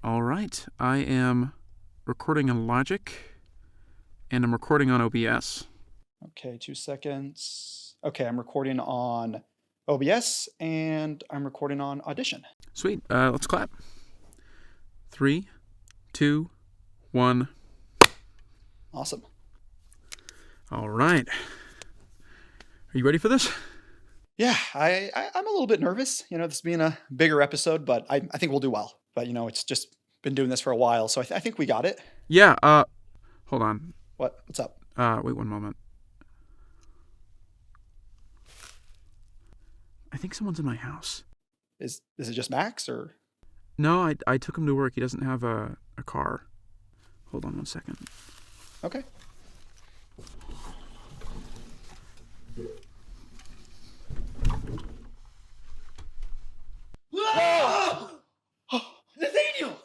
All right. I am recording in Logic, and I'm recording on OBS. Okay, 2 seconds. Okay, I'm recording on OBS, and I'm recording on Audition. Sweet. Let's clap. 3, 2, 1. Awesome. All right. Are you ready for this? Yeah, I'm a little bit nervous, this being a bigger episode, but I think we'll do well. But, it's just been doing this for a while, so I think we got it. Yeah, hold on. What's up? Wait one moment. I think someone's in my house. Is it just Max, or? No, I took him to work. He doesn't have a car. Hold on one second. Okay. Nathaniel!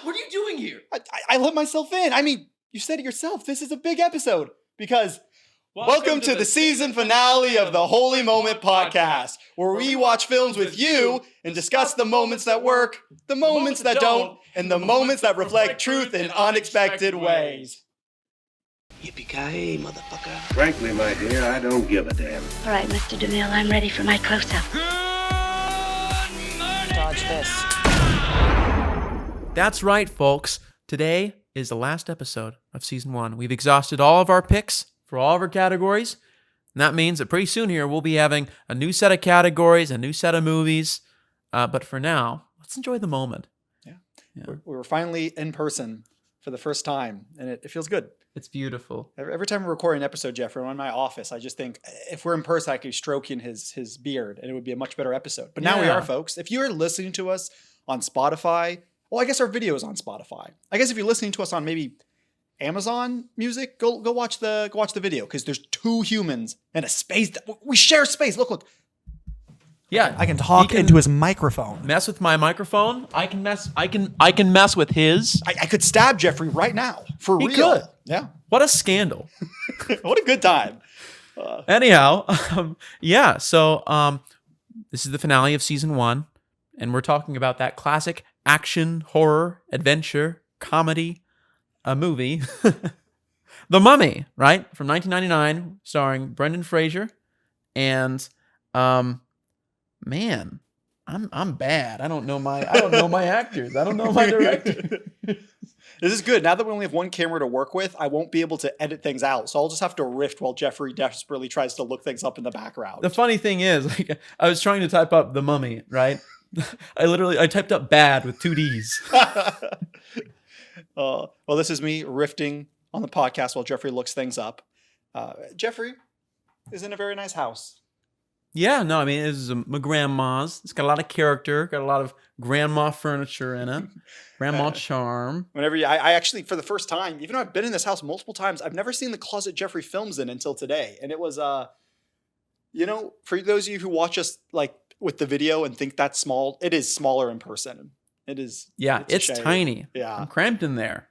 What are you doing here? I let myself in. I mean, you said it yourself. This is a big episode because welcome to the season finale of the Holy Moment podcast, where we watch films with you and discuss the moments that work, the moments that don't, and the moments that reflect truth in unexpected ways. Yippee-ki-yay, motherfucker. Frankly, my dear, I don't give a damn. All right, Mr. DeMille, I'm ready for my close-up. Dodge this. That's right, folks. Today is the last episode of Season 1. We've exhausted all of our picks for all of our categories. And that means that pretty soon here, we'll be having a new set of categories, a new set of movies. But for now, let's enjoy the moment. Yeah. We were finally in person for the first time, and it feels good. It's beautiful. Every time we're recording an episode, Jeffrey, I'm in my office, I just think if we're in person, I could be stroking his beard, and it would be a much better episode. But now we are, folks. If you're listening to us on Spotify, well, I guess our video is on Spotify. I guess if you're listening to us on maybe Amazon Music, go watch the video, because there's two humans and a space. We share space. Look. Yeah, I can talk into his microphone. Mess with my microphone. I can mess with his. I could stab Jeffrey right now for real. Could. Yeah. What a scandal. What a good time. Anyhow, So this is the finale of Season 1, and we're talking about that classic action, horror, adventure, comedy, movie, The Mummy, right? From 1999, starring Brendan Fraser. And, man, I'm bad. I don't know my actors. I don't know my director. This is good. Now that we only have one camera to work with, I won't be able to edit things out. So I'll just have to riff while Jeffrey desperately tries to look things up in the background. The funny thing is, I was trying to type up The Mummy, right? I typed up bad with 2 Ds. Well, this is me riffing on the podcast while Jeffrey looks things up. Jeffrey is in a very nice house. Yeah, no, I mean, this is my grandma's. It's got a lot of character, got a lot of grandma furniture in it. Grandma charm. Whenever I actually, for the first time, even though I've been in this house multiple times, I've never seen the closet Jeffrey films in until today. And it was, for those of you who watch us like with the video and think that's small, it is smaller in person. It is. Yeah, it's tiny. Yeah. I'm cramped in there.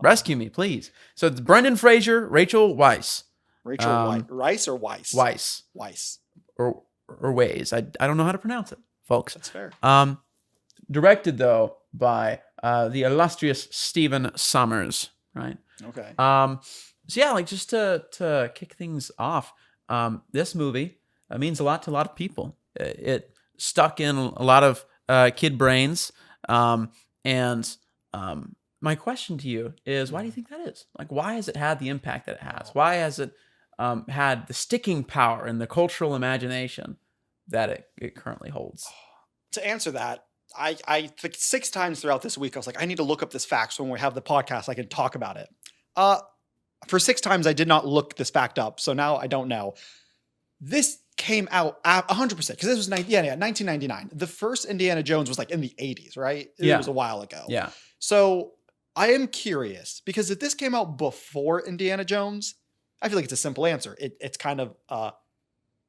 Rescue me, please. So it's Brendan Fraser, Rachel Weisz. Rice or Weiss? Weisz. Weiss. Or Ways. I don't know how to pronounce it, folks. That's fair. Directed, though, by the illustrious Stephan Sommars, right? Okay. So yeah, like just to kick things off, this movie means a lot to a lot of people. It stuck in a lot of kid brains, and my question to you is, why do you think that is? Like, why has it had the impact that it has? Why has it had the sticking power and the cultural imagination that it currently holds? To answer that, I think 6 times throughout this week, I was like, I need to look up this fact so when we have the podcast, I can talk about it. For 6 times, I did not look this fact up, so now I don't know. This came out 100%, because this was 1999. The first Indiana Jones was like in the 80s, right? It was a while ago. Yeah. So I am curious, because if this came out before Indiana Jones, I feel like it's a simple answer. It's kind of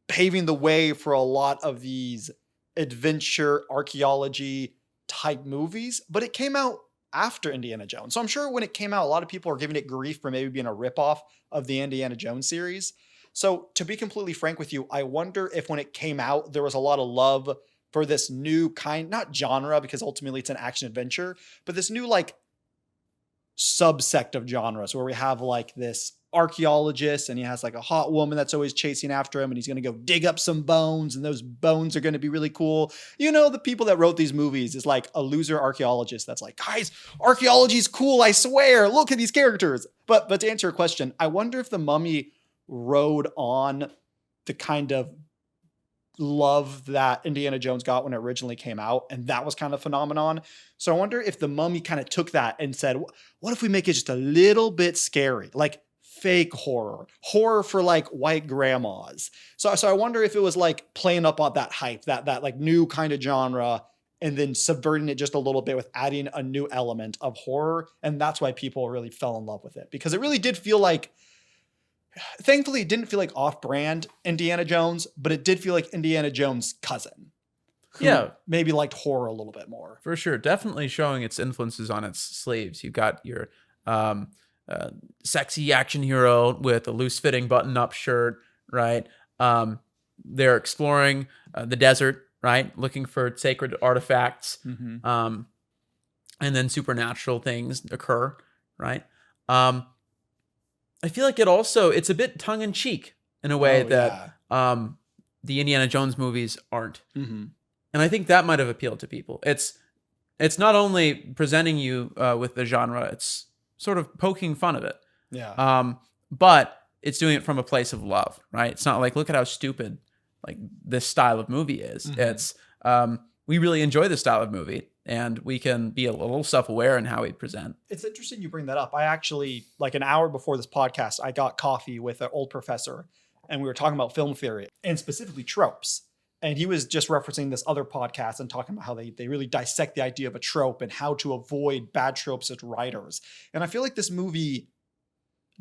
paving the way for a lot of these adventure archaeology type movies, but it came out after Indiana Jones. So I'm sure when it came out, a lot of people are giving it grief for maybe being a ripoff of the Indiana Jones series. So to be completely frank with you, I wonder if when it came out, there was a lot of love for this new kind, not genre, because ultimately it's an action adventure, but this new like subsect of genres where we have like this archaeologist and he has like a hot woman that's always chasing after him and he's going to go dig up some bones and those bones are going to be really cool. You know, the people that wrote these movies is like a loser archaeologist that's like, guys, archaeology is cool, I swear, look at these characters. But to answer your question, I wonder if The Mummy rode on the kind of love that Indiana Jones got when it originally came out, and that was kind of phenomenon. So I wonder if The Mummy kind of took that and said, what if we make it just a little bit scary, like fake horror for like white grandmas. So I wonder if it was like playing up on that hype, that like new kind of genre, and then subverting it just a little bit with adding a new element of horror, and that's why people really fell in love with it, because it really did feel like, thankfully, it didn't feel like off-brand Indiana Jones, but it did feel like Indiana Jones' cousin. Yeah. Maybe liked horror a little bit more. For sure. Definitely showing its influences on its sleeves. You've got your sexy action hero with a loose-fitting button-up shirt, right? They're exploring the desert, right? Looking for sacred artifacts. Mm-hmm. And then supernatural things occur, right? I feel like it's a bit tongue-in-cheek in a way that the Indiana Jones movies aren't. Mm-hmm. And I think that might have appealed to people. It's not only presenting you with the genre, it's sort of poking fun of it. Yeah. But it's doing it from a place of love, right? It's not like, look at how stupid like this style of movie is. Mm-hmm. It's we really enjoy this style of movie, and we can be a little self-aware in how we present. It's interesting you bring that up. I actually, like an hour before this podcast, I got coffee with an old professor, and we were talking about film theory and specifically tropes. And he was just referencing this other podcast and talking about how they really dissect the idea of a trope and how to avoid bad tropes as writers. And I feel like this movie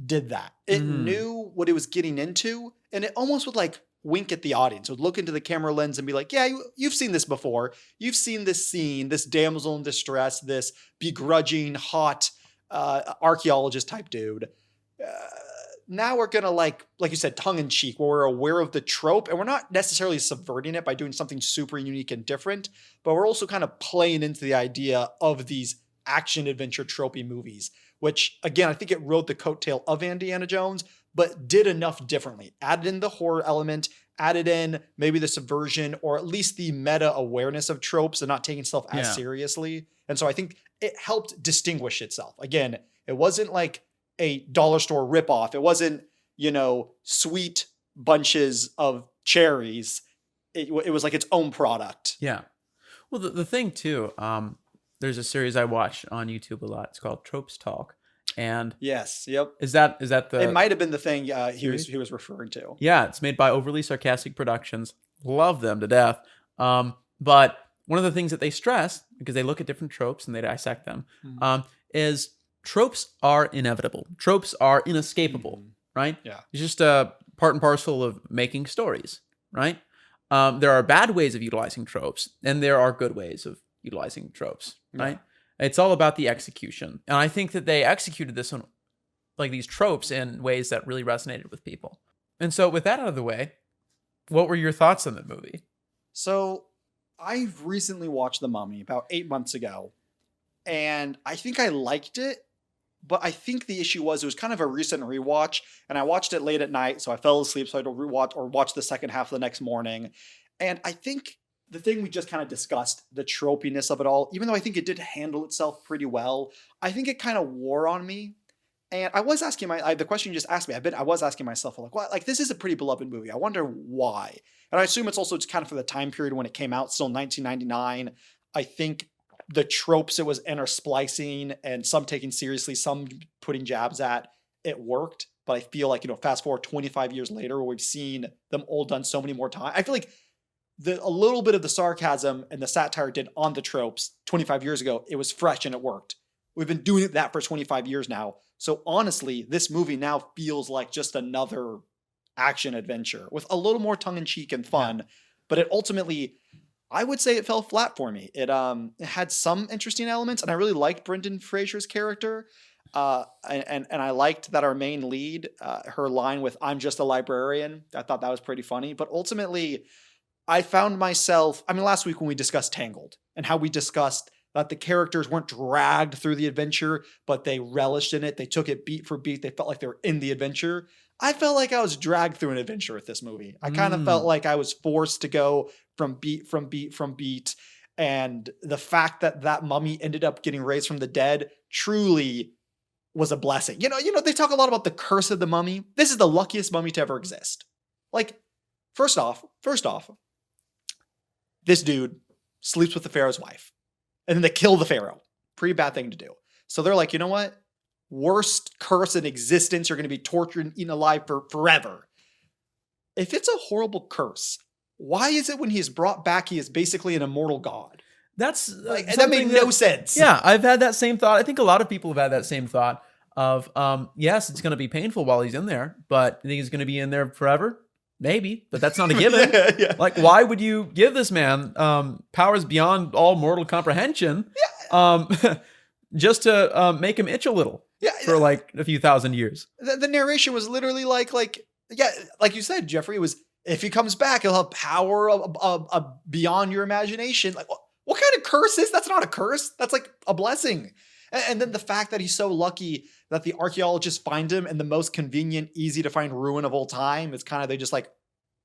did that. It knew what it was getting into, and it almost would like wink at the audience. It would look into the camera lens and be like, yeah, you've seen this before. You've seen this scene, this damsel in distress, this begrudging, hot archaeologist type dude. Now we're going to like you said, tongue in cheek, where we're aware of the trope and we're not necessarily subverting it by doing something super unique and different, but we're also kind of playing into the idea of these action adventure tropey movies, which again, I think it rode the coattail of Indiana Jones, but did enough differently. Added in the horror element, added in maybe the subversion or at least the meta awareness of tropes and not taking stuff as seriously. And so I think it helped distinguish itself. Again, it wasn't like a dollar store ripoff. It wasn't, sweet bunches of cherries. It was like its own product. Yeah. Well, the thing too, there's a series I watch on YouTube a lot. It's called Tropes Talk. And yes, yep. Is that the? It might have been the thing he was referring to. Yeah, it's made by Overly Sarcastic Productions. Love them to death. But one of the things that they stress, because they look at different tropes and they dissect them, is tropes are inevitable. Tropes are inescapable, right? Yeah. It's just a part and parcel of making stories, right? There are bad ways of utilizing tropes, and there are good ways of utilizing tropes, right? It's all about the execution. And I think that they executed this on like these tropes in ways that really resonated with people. And so with that out of the way, what were your thoughts on the movie? So I've recently watched The Mummy about 8 months ago, and I think I liked it, but I think the issue was it was kind of a recent rewatch, and I watched it late at night, so I fell asleep, so I had to rewatch or watch the second half the next morning. And I think the thing we just kind of discussed, the tropiness of it all, even though I think it did handle itself pretty well, I think it kind of wore on me. And I was asking the question you just asked me, I was asking myself, like, this is a pretty beloved movie. I wonder why. And I assume it's also just kind of for the time period when it came out, still 1999. I think the tropes it was intersplicing and some taking seriously, some putting jabs at, it worked. But I feel like, fast forward 25 years later, we've seen them all done so many more times. I feel like a little bit of the sarcasm and the satire did on the tropes 25 years ago, it was fresh and it worked. We've been doing that for 25 years now. So honestly, this movie now feels like just another action adventure with a little more tongue-in-cheek and fun. But it ultimately, I would say it fell flat for me. It had some interesting elements, and I really liked Brendan Fraser's character. And I liked that our main lead, her line with "I'm just a librarian," I thought that was pretty funny. But ultimately, I found myself, I mean, last week when we discussed Tangled and how we discussed that the characters weren't dragged through the adventure, but they relished in it. They took it beat for beat. They felt like they were in the adventure. I felt like I was dragged through an adventure with this movie. I kind of felt like I was forced to go from beat. And the fact that that mummy ended up getting raised from the dead truly was a blessing. You know, they talk a lot about the curse of the mummy. This is the luckiest mummy to ever exist. Like, first off, this dude sleeps with the pharaoh's wife, and then they kill the pharaoh. Pretty bad thing to do. So they're like, you know what? Worst curse in existence. You're going to be tortured and eaten alive for forever. If it's a horrible curse, why is it when he is brought back, he is basically an immortal god? That's like, that made no sense. Yeah, I've had that same thought. I think a lot of people have had that same thought of, yes, it's going to be painful while he's in there, but you think he's going to be in there forever? Maybe, but that's not a given. Yeah. Like, why would you give this man powers beyond all mortal comprehension just to make him itch a little for like a few thousand years? The narration was literally like you said, Jeffrey, it was, if he comes back, he'll have power beyond your imagination. Like, what kind of curse is? That's not a curse. That's like a blessing. And then the fact that he's so lucky that the archaeologists find him in the most convenient, easy to find ruin of all time. It's kind of, they just like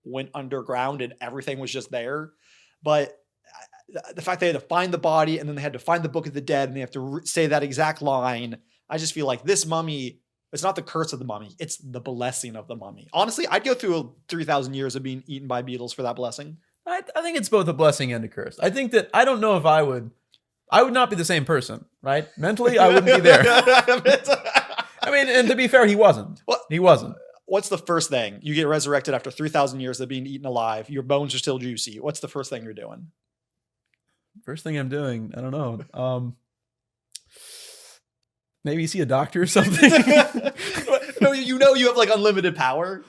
went underground and everything was just there. But the fact they had to find the body and then they had to find the Book of the Dead and they have to say that exact line. I just feel like this mummy, it's not the curse of the mummy. It's the blessing of the mummy. Honestly, I'd go through 3,000 years of being eaten by beetles for that blessing. I think it's both a blessing and a curse. I think that, I don't know if I would not be the same person, right? Mentally, I wouldn't be there. I mean, and to be fair, he wasn't. He wasn't. What's the first thing? You get resurrected after 3,000 years of being eaten alive. Your bones are still juicy. What's the first thing you're doing? First thing I'm doing, I don't know. Maybe see a doctor or something. No, you have like unlimited power.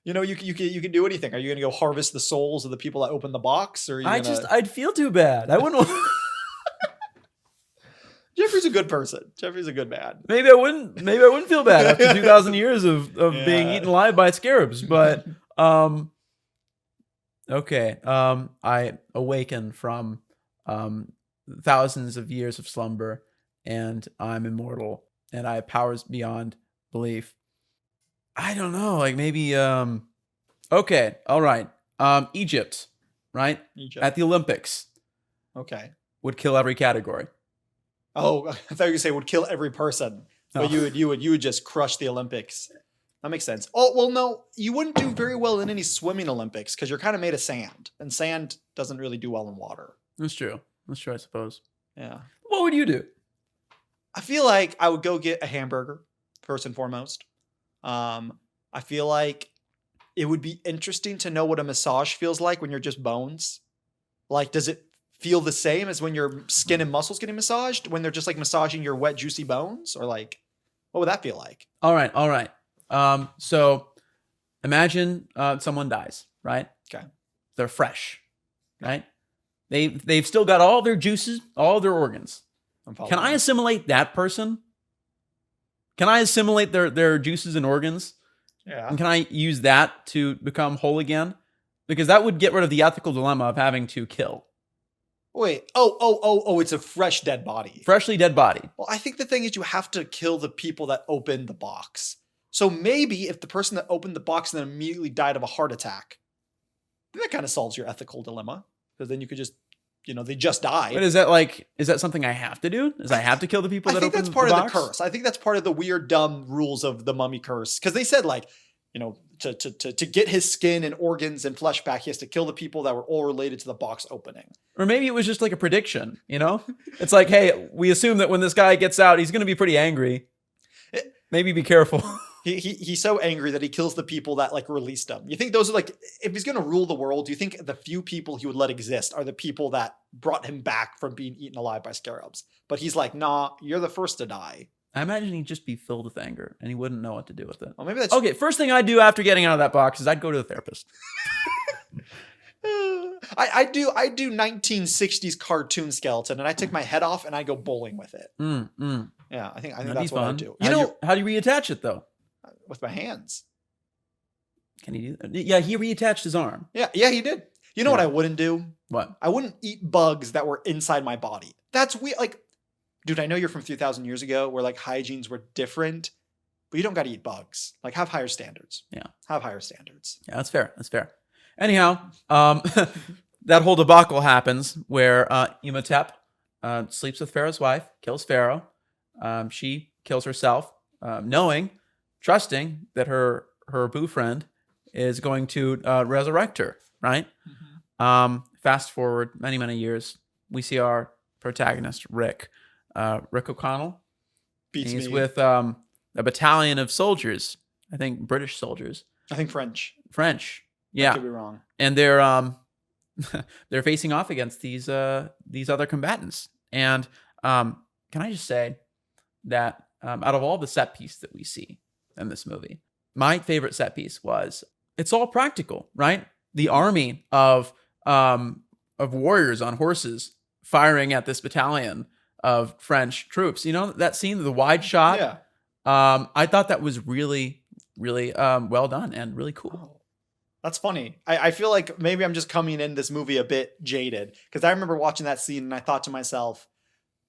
You know, you can do anything. Are you going to go harvest the souls of the people that open the box? Or I'd feel too bad. I wouldn't want... Jeffrey's a good person. Jeffrey's a good man. Maybe I wouldn't feel bad after 2,000 years of being eaten alive by scarabs. But okay. I awaken from thousands of years of slumber, and I'm immortal, and I have powers beyond belief. I don't know. Like maybe. Okay. All right. Egypt, right? Egypt. At the Olympics. Okay. Would kill every category. Oh, I thought you were going to say would kill every person, but you would just crush the Olympics. That makes sense. Oh, well, no, you wouldn't do very well in any swimming Olympics because you're kind of made of sand, and sand doesn't really do well in water. That's true, I suppose. Yeah. What would you do? I feel like I would go get a hamburger first and foremost. I feel like it would be interesting to know what a massage feels like when you're just bones. Like, does it feel the same as when your skin and muscles getting massaged when they're just like massaging your wet, juicy bones? Or like, what would that feel like? All right. So imagine someone dies, right? Okay. They're fresh, right? They've still got all their juices, all their organs. Can I assimilate that person? Can I assimilate their juices and organs? Yeah. And can I use that to become whole again? Because that would get rid of the ethical dilemma of having to kill. Wait. Oh, it's a fresh dead body. Freshly dead body. Well, I think the thing is you have to kill the people that opened the box. So maybe if the person that opened the box and then immediately died of a heart attack, that kind of solves your ethical dilemma. Because then you could just, they just died. But is that something I have to do? I have to kill the people that opened the box? I think that's part of the curse. I think that's part of the weird, dumb rules of the mummy curse. Because they said to get his skin and organs and flesh back, he has to kill the people that were all related to the box opening. Or maybe it was just like a prediction, It's like, hey, we assume that when this guy gets out, he's going to be pretty angry. Maybe be careful. He's so angry that he kills the people that like released him. You think those are like, if he's going to rule the world, do you think the few people he would let exist are the people that brought him back from being eaten alive by scarabs? But he's like, nah, you're the first to die. I imagine he'd just be filled with anger and he wouldn't know what to do with it. Well, maybe that's okay. First thing I'd do after getting out of that box is I'd go to the therapist. I do 1960s cartoon skeleton, and I take my head off and I go bowling with it. Yeah, I think that's what I do. How do you reattach it though? With my hands. Can he do that? Yeah, he reattached his arm. Yeah, he did. You know what I wouldn't do? What? I wouldn't eat bugs that were inside my body. That's weird. Like, dude, I know you're from 3,000 years ago where like hygienes were different, but you don't got to eat bugs. Like, have higher standards. Yeah. Have higher standards. Yeah, that's fair. That's fair. Anyhow, that whole debacle happens where Imhotep sleeps with Pharaoh's wife, kills Pharaoh. She kills herself, trusting that her boo friend is going to resurrect her, right? Fast forward many, many years, we see our protagonist, Rick O'Connell. He's with a battalion of soldiers, I think British soldiers. I think French. Yeah. I could be wrong. And they're they're facing off against these other combatants. And can I just say that out of all the set piece that we see in this movie, my favorite set piece was it's all practical, right? The army of warriors on horses firing at this battalion of French troops. You know that scene, the wide shot. Yeah. I thought that was really, really well done and really cool. Oh, that's funny. I feel like maybe I'm just coming in this movie a bit jaded because I remember watching that scene and I thought to myself,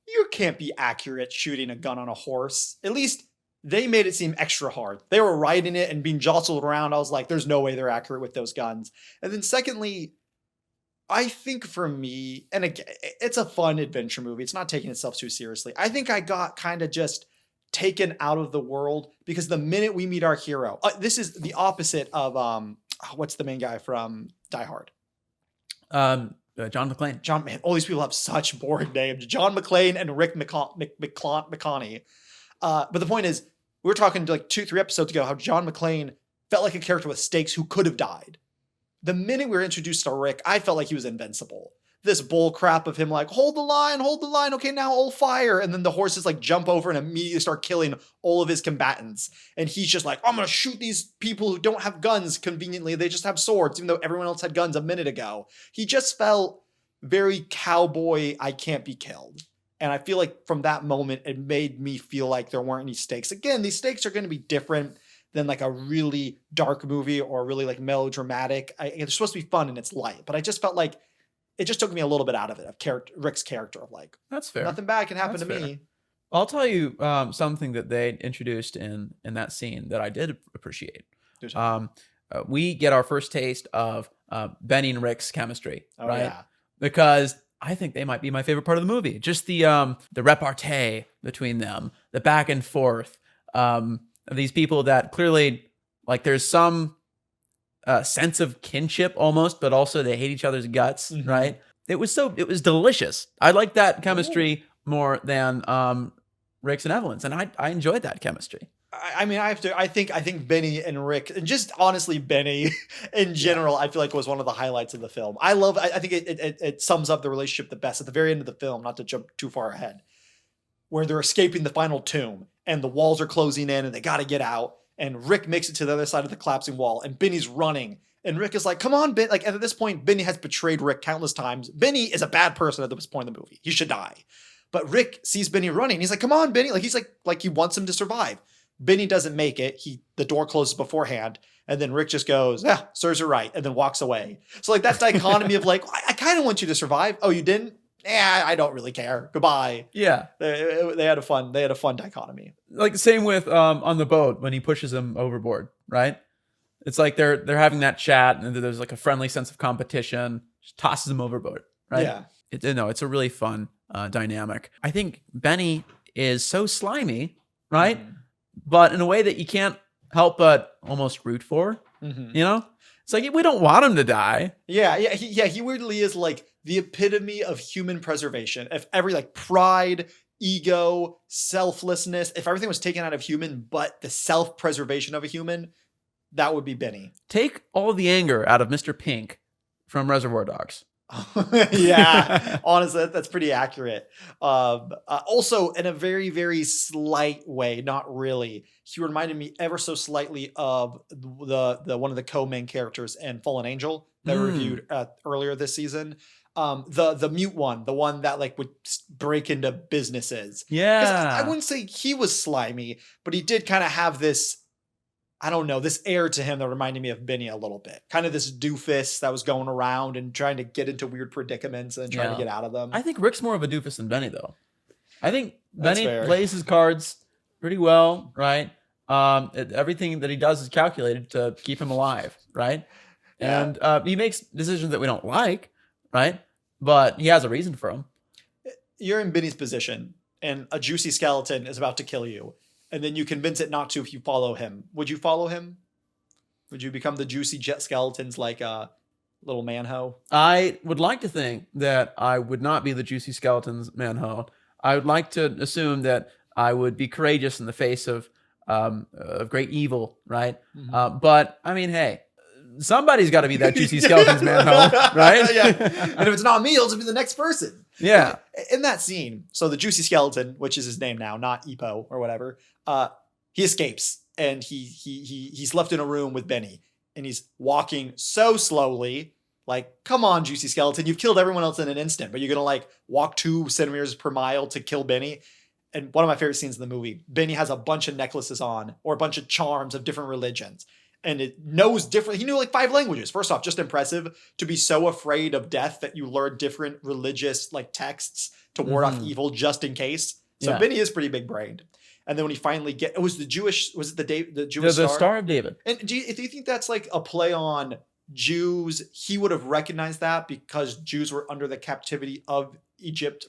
you can't be accurate shooting a gun on a horse. At least they made it seem extra hard. They were riding it and being jostled around. I was like, there's no way they're accurate with those guns. And then secondly, I think for me, and again, it's a fun adventure movie. It's not taking itself too seriously. I think I got kind of just taken out of the world because the minute we meet our hero, this is the opposite of, what's the main guy from Die Hard? John McClane. John, man, all these people have such boring names. John McClane and Rick McConney. But the point is, we were talking like 2-3 episodes ago how John McClane felt like a character with stakes who could have died. The minute we were introduced to Rick, I felt like he was invincible. This bull crap of him like, hold the line. Okay, now all fire. And then the horses like jump over and immediately start killing all of his combatants. And he's just like, I'm going to shoot these people who don't have guns conveniently. They just have swords, even though everyone else had guns a minute ago. He just felt very cowboy, I can't be killed. And I feel like from that moment, it made me feel like there weren't any stakes. Again, these stakes are going to be different than like a really dark movie or really like melodramatic. It's supposed to be fun and it's light, but I just felt like it just took me a little bit out of it, of Rick's character of like, that's fair. Nothing bad can happen That's to fair. me. I'll tell you something that they introduced in that scene that I did appreciate. We get our first taste of Benny and Rick's chemistry, right? Yeah. Because I think they might be my favorite part of the movie. Just the repartee between them, the back and forth of these people that clearly, like, there's some sense of kinship almost, but also they hate each other's guts, right? It was delicious. I like that chemistry more than Rick's and Evelyn's, and I enjoyed that chemistry. I mean, I think Benny and Rick, and just honestly Benny in general, I feel like was one of the highlights of the film. I think it sums up the relationship the best at the very end of the film, not to jump too far ahead, where they're escaping the final tomb and the walls are closing in and they got to get out. And Rick makes it to the other side of the collapsing wall and Benny's running. And Rick is like, come on, Ben. Like, at this point, Benny has betrayed Rick countless times. Benny is a bad person at this point in the movie. He should die. But Rick sees Benny running. He's like, come on, Benny. Like, he's like he wants him to survive. Benny doesn't make it. The door closes beforehand. And then Rick just goes, yeah, serves her right. And then walks away. So like that dichotomy of like, I kind of want you to survive. Oh, you didn't? Yeah, I don't really care. Goodbye. Yeah. They had a fun dichotomy. Like the same with on the boat when he pushes him overboard, right? It's like they're having that chat and there's like a friendly sense of competition, just tosses him overboard, right? Yeah. It's a really fun dynamic. I think Benny is so slimy, right? But in a way that you can't help but almost root for, you know? It's like, we don't want him to die. Yeah. He weirdly is like the epitome of human preservation. If every like pride, ego, selflessness, if everything was taken out of human, but the self-preservation of a human, that would be Benny. Take all the anger out of Mr. Pink from Reservoir Dogs. Yeah, honestly, that's pretty accurate. Also, in a very, very slight way, not really, he reminded me ever so slightly of the one of the co-main characters in Fallen Angel that we reviewed earlier this season. The mute one, the one that like would break into businesses. Yeah, I wouldn't say he was slimy, but he did kind of have this. I don't know, this air to him that reminded me of Benny a little bit. Kind of this doofus that was going around and trying to get into weird predicaments and trying to get out of them. I think Rick's more of a doofus than Benny, though. I think That's Benny fair. plays his cards pretty well, right? Everything that he does is calculated to keep him alive, right? Yeah. And he makes decisions that we don't like, right? But he has a reason for them. You're in Benny's position and a juicy skeleton is about to kill you. And then you convince it not to if you follow him. Would you follow him? Would you become the juicy jet skeletons like a little manho? I would like to think that I would not be the juicy skeletons manho. I would like to assume that I would be courageous in the face of great evil, right? But I mean, hey, somebody's got to be that juicy skeletons manho, right? Yeah. And if it's not me, it'll just be the next person. Yeah. In that scene, so the juicy skeleton, which is his name now, not Epo or whatever, he escapes and he's left in a room with Benny and he's walking so slowly. Like, come on, juicy skeleton, you've killed everyone else in an instant, but you're gonna like walk 2 centimeters per mile to kill Benny. And one of my favorite scenes in the movie, Benny has a bunch of necklaces on or a bunch of charms of different religions. And it knows different. He knew like 5 languages. First off, just impressive to be so afraid of death that you learn different religious like texts to ward off evil just in case. So Yeah. Benny is pretty big brained. And then when he finally it was the Jewish The Star of David. And do you think that's like a play on Jews? He would have recognized that because Jews were under the captivity of Egypt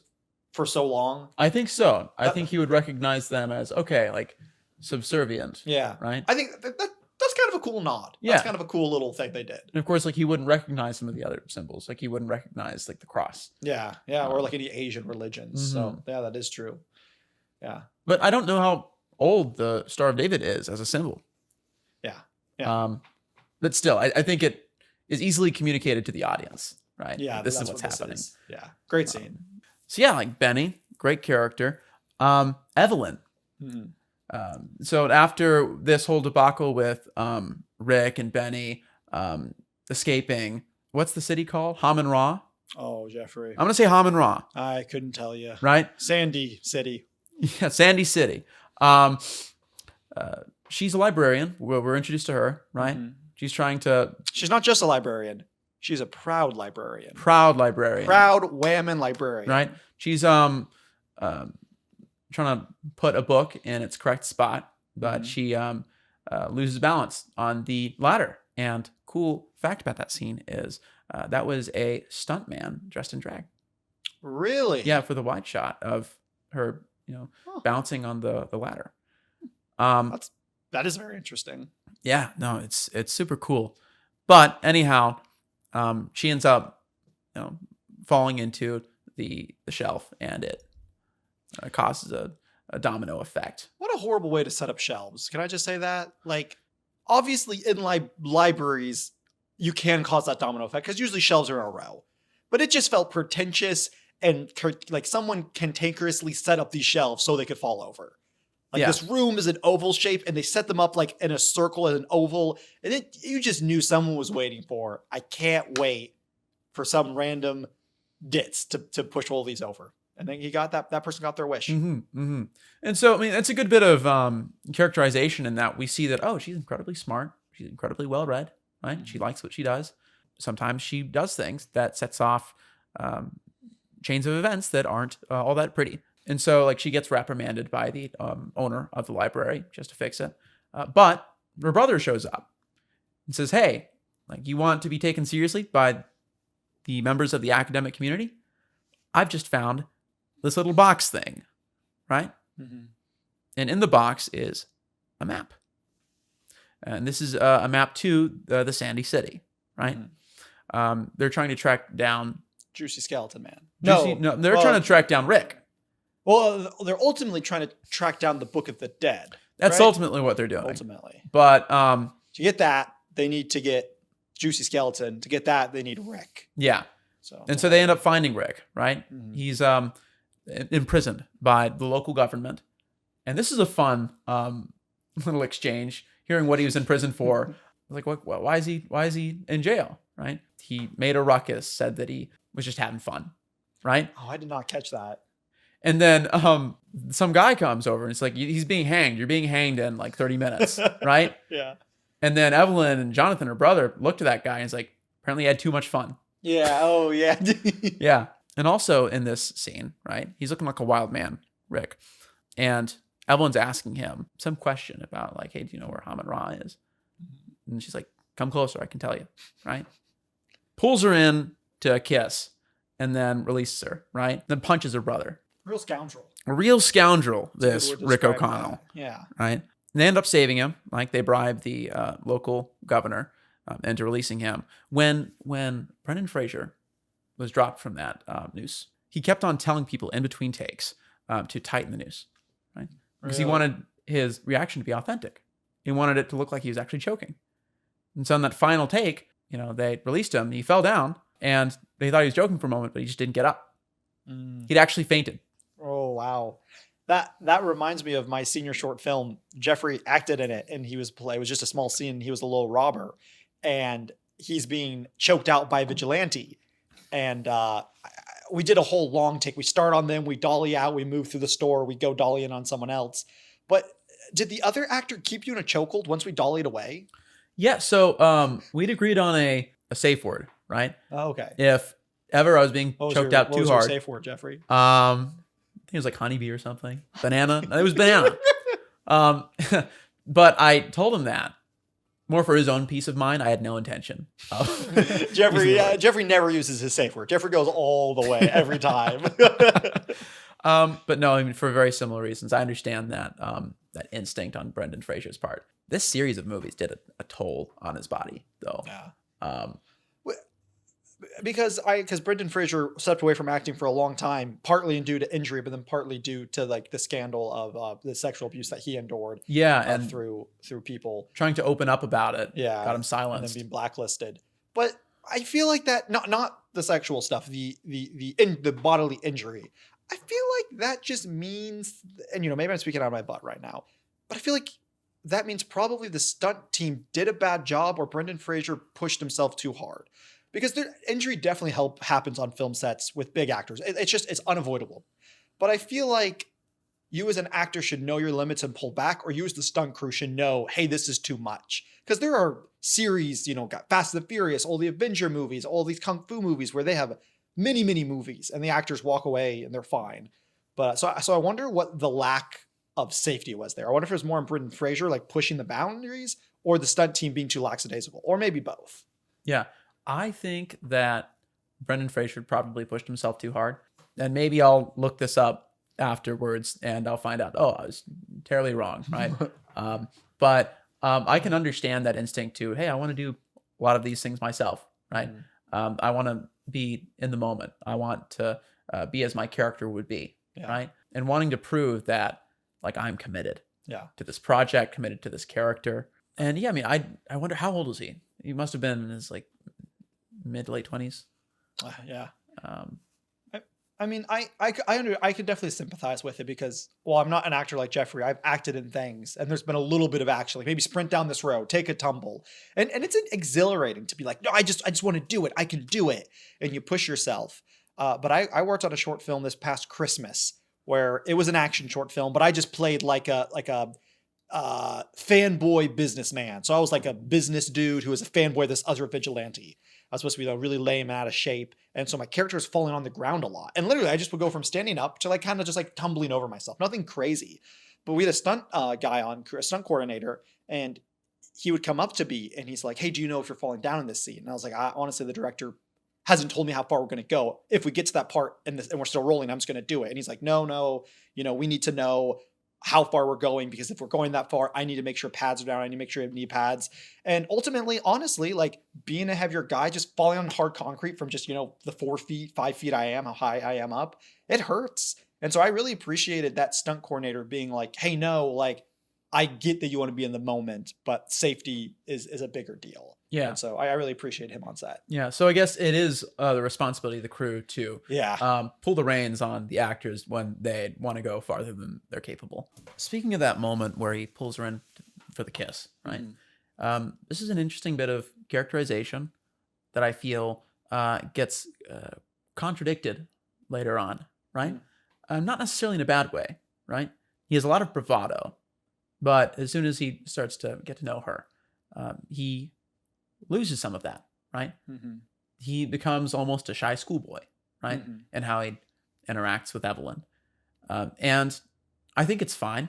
for so long. I think so. I think he would recognize them as, okay, like subservient. Yeah. Right. I think that's kind of a cool nod. Yeah. That's kind of a cool little thing they did. And of course, like he wouldn't recognize some of the other symbols. Like he wouldn't recognize like the cross. Yeah. Yeah. Or like any Asian religions. So Mhm. yeah, that is true. Yeah. But I don't know how old the Star of David is as a symbol. Yeah. Yeah. But still, I think it is easily communicated to the audience, right? Yeah. This is that's what's what this happening. is. Yeah. Great scene. So yeah, like Benny, great character. Evelyn. Mhm. So after this whole debacle with Rick and Benny escaping, what's the city called? Haman Ra? Oh, Jeffrey. I'm going to say Haman Ra, I couldn't tell you. right? Sandy City. Yeah, Sandy City. She's a librarian. We're introduced to her, right? Mhm. She's trying to... She's not just a librarian. She's a proud librarian. Proud librarian. Proud whammon librarian. Right? She's trying to put a book in its correct spot, but she loses balance on the ladder. And cool fact about that scene is that was a stuntman dressed in drag. Really? Yeah, for the wide shot of her, Huh. bouncing on the ladder. That is very interesting. Yeah, no, it's super cool. But anyhow, she ends up, falling into the shelf, and it causes a domino effect. What a horrible way to set up shelves. Can I just say that? Like, obviously in libraries, you can cause that domino effect because usually shelves are in a row. But it just felt pretentious and like someone cantankerously set up these shelves so they could fall over. Like Yeah. this room is an oval shape and they set them up like in a circle and an oval. And then you just knew someone was waiting for, I can't wait for some random ditz to push all these over. And then that person got their wish. Mm-hmm, mm-hmm. And so, I mean, that's a good bit of characterization in that we see that, oh, she's incredibly smart. She's incredibly well-read, right? She likes what she does. Sometimes she does things that sets off chains of events that aren't all that pretty. And so, like, she gets reprimanded by the owner of the library just to fix it. But her brother shows up and says, hey, like, you want to be taken seriously by the members of the academic community? I've just found this little box thing, right? Mm-hmm. And in the box is a map. And this is a map to the Sandy City, right? Mm-hmm. They're trying to track down... Juicy Skeleton Man. No, they're trying to track down Rick. Well, they're ultimately trying to track down the Book of the Dead. That's right? ultimately what they're doing. Ultimately. But, to get that, they need to get Juicy Skeleton. To get that, they need Rick. yeah. So They end up finding Rick, right? Mhm. He's imprisoned by the local government. And this is a fun little exchange, hearing what he was in prison for. Like, why is he in jail, right? He made a ruckus, said that he was just having fun, right? Oh, I did not catch that. And then some guy comes over and it's like, he's being hanged. You're being hanged in like 30 minutes, right? Yeah. And then Evelyn and Jonathan, her brother, looked at that guy and is like, apparently he had too much fun. Yeah. Oh, yeah. Yeah. And also in this scene, right, he's looking like a wild man, Rick. And Evelyn's asking him some question about like, hey, do you know where Hamid Ra is? And she's like, come closer, I can tell you, right? Pulls her in to a kiss and then releases her, right? Then punches her brother. Real scoundrel. A real scoundrel, That's this a good word to Rick describe O'Connell, that. Yeah. right? And they end up saving him. Like they bribe the local governor into releasing him. When Brendan Fraser was dropped from that noose, he kept on telling people in between takes to tighten the noose, right? Because he wanted his reaction to be authentic. He wanted it to look like he was actually choking. And so in that final take, they released him. He fell down, and they thought he was joking for a moment, but he just didn't get up. He'd actually fainted. Oh, wow. That reminds me of my senior short film. Jeffrey acted in it, and it was just a small scene. He was a little robber, and he's being choked out by a vigilante. And we did a whole long take. We start on them, we dolly out, we move through the store, we go dolly in on someone else. But did the other actor keep you in a chokehold once we dollied away? Yeah, so we'd agreed on a safe word, right? Oh, okay. If ever I was being choked out what too was hard. Your safe word, Jeffrey? I think it was like honeybee or something. Banana. It was banana. But I told him that more for his own peace of mind. I had no intention of Jeffrey never uses his safe word. Jeffrey goes all the way every time. But no, I mean, for very similar reasons. I understand that that instinct on Brendan Fraser's part. This series of movies did a toll on his body, though. Yeah. Because Brendan Fraser stepped away from acting for a long time, partly due to injury, but then partly due to like the scandal of the sexual abuse that he endured. Yeah, and through people trying to open up about it. Yeah, got him silenced and then being blacklisted. But I feel like that not the sexual stuff, the bodily injury. I feel like that just means, and maybe I'm speaking out of my butt right now, but I feel like that means probably the stunt team did a bad job, or Brendan Fraser pushed himself too hard. Because the injury definitely happens on film sets with big actors. It's unavoidable. But I feel like you as an actor should know your limits and pull back, or you as the stunt crew should know, hey, this is too much. Because there are series, got Fast and the Furious, all the Avenger movies, all these Kung Fu movies where they have many, many movies and the actors walk away and they're fine. But so I wonder what the lack of safety was there. I wonder if it was more on Brendan Fraser, like pushing the boundaries, or the stunt team being too lackadaisical, or maybe both. Yeah. I think that Brendan Fraser probably pushed himself too hard. And maybe I'll look this up afterwards and I'll find out, I was terribly wrong, right? But I can understand that instinct to, hey, I want to do a lot of these things myself, right? I want to be in the moment. I want to be as my character would be, right? And wanting to prove that, like, I'm committed to this project, committed to this character. And yeah, I mean, I wonder, how old was he? He must have been in his like mid to late 20s. Yeah. I mean, I could definitely sympathize with it because, well, I'm not an actor like Jeffrey. I've acted in things, and there's been a little bit of action, like maybe sprint down this road, take a tumble, and it's exhilarating to be like, no, I just want to do it. I can do it, and you push yourself. But I worked on a short film this past Christmas where it was an action short film, but I just played like a fanboy businessman. So I was like a business dude who was a fanboy of this other vigilante. I was supposed to be really lame and out of shape. And so my character was falling on the ground a lot. And literally I just would go from standing up to like kind of just like tumbling over myself. Nothing crazy. But we had a stunt guy on, a stunt coordinator, and he would come up to me and he's like, hey, do you know if you're falling down in this scene? And I was like, honestly, the director hasn't told me how far we're going to go. If we get to that part and we're still rolling, I'm just going to do it. And he's like, no, we need to know how far we're going, because if we're going that far, I need to make sure pads are down. I need to make sure you have knee pads. And ultimately, honestly, like being a heavier guy, just falling on hard concrete from just, the 4 feet, 5 feet I am, how high I am up, it hurts. And so I really appreciated that stunt coordinator being like, hey, no, like I get that you want to be in the moment, but safety is a bigger deal. Yeah. And so I really appreciate him on set. Yeah. So I guess it is the responsibility of the crew to pull the reins on the actors when they want to go farther than they're capable. Speaking of that moment where he pulls her in for the kiss, right? This is an interesting bit of characterization that I feel gets contradicted later on, right? Not necessarily in a bad way, right? He has a lot of bravado, but as soon as he starts to get to know her, he loses some of that, right? Mm-hmm. He becomes almost a shy schoolboy, right? Mm-hmm. And how he interacts with Evelyn. And I think it's fine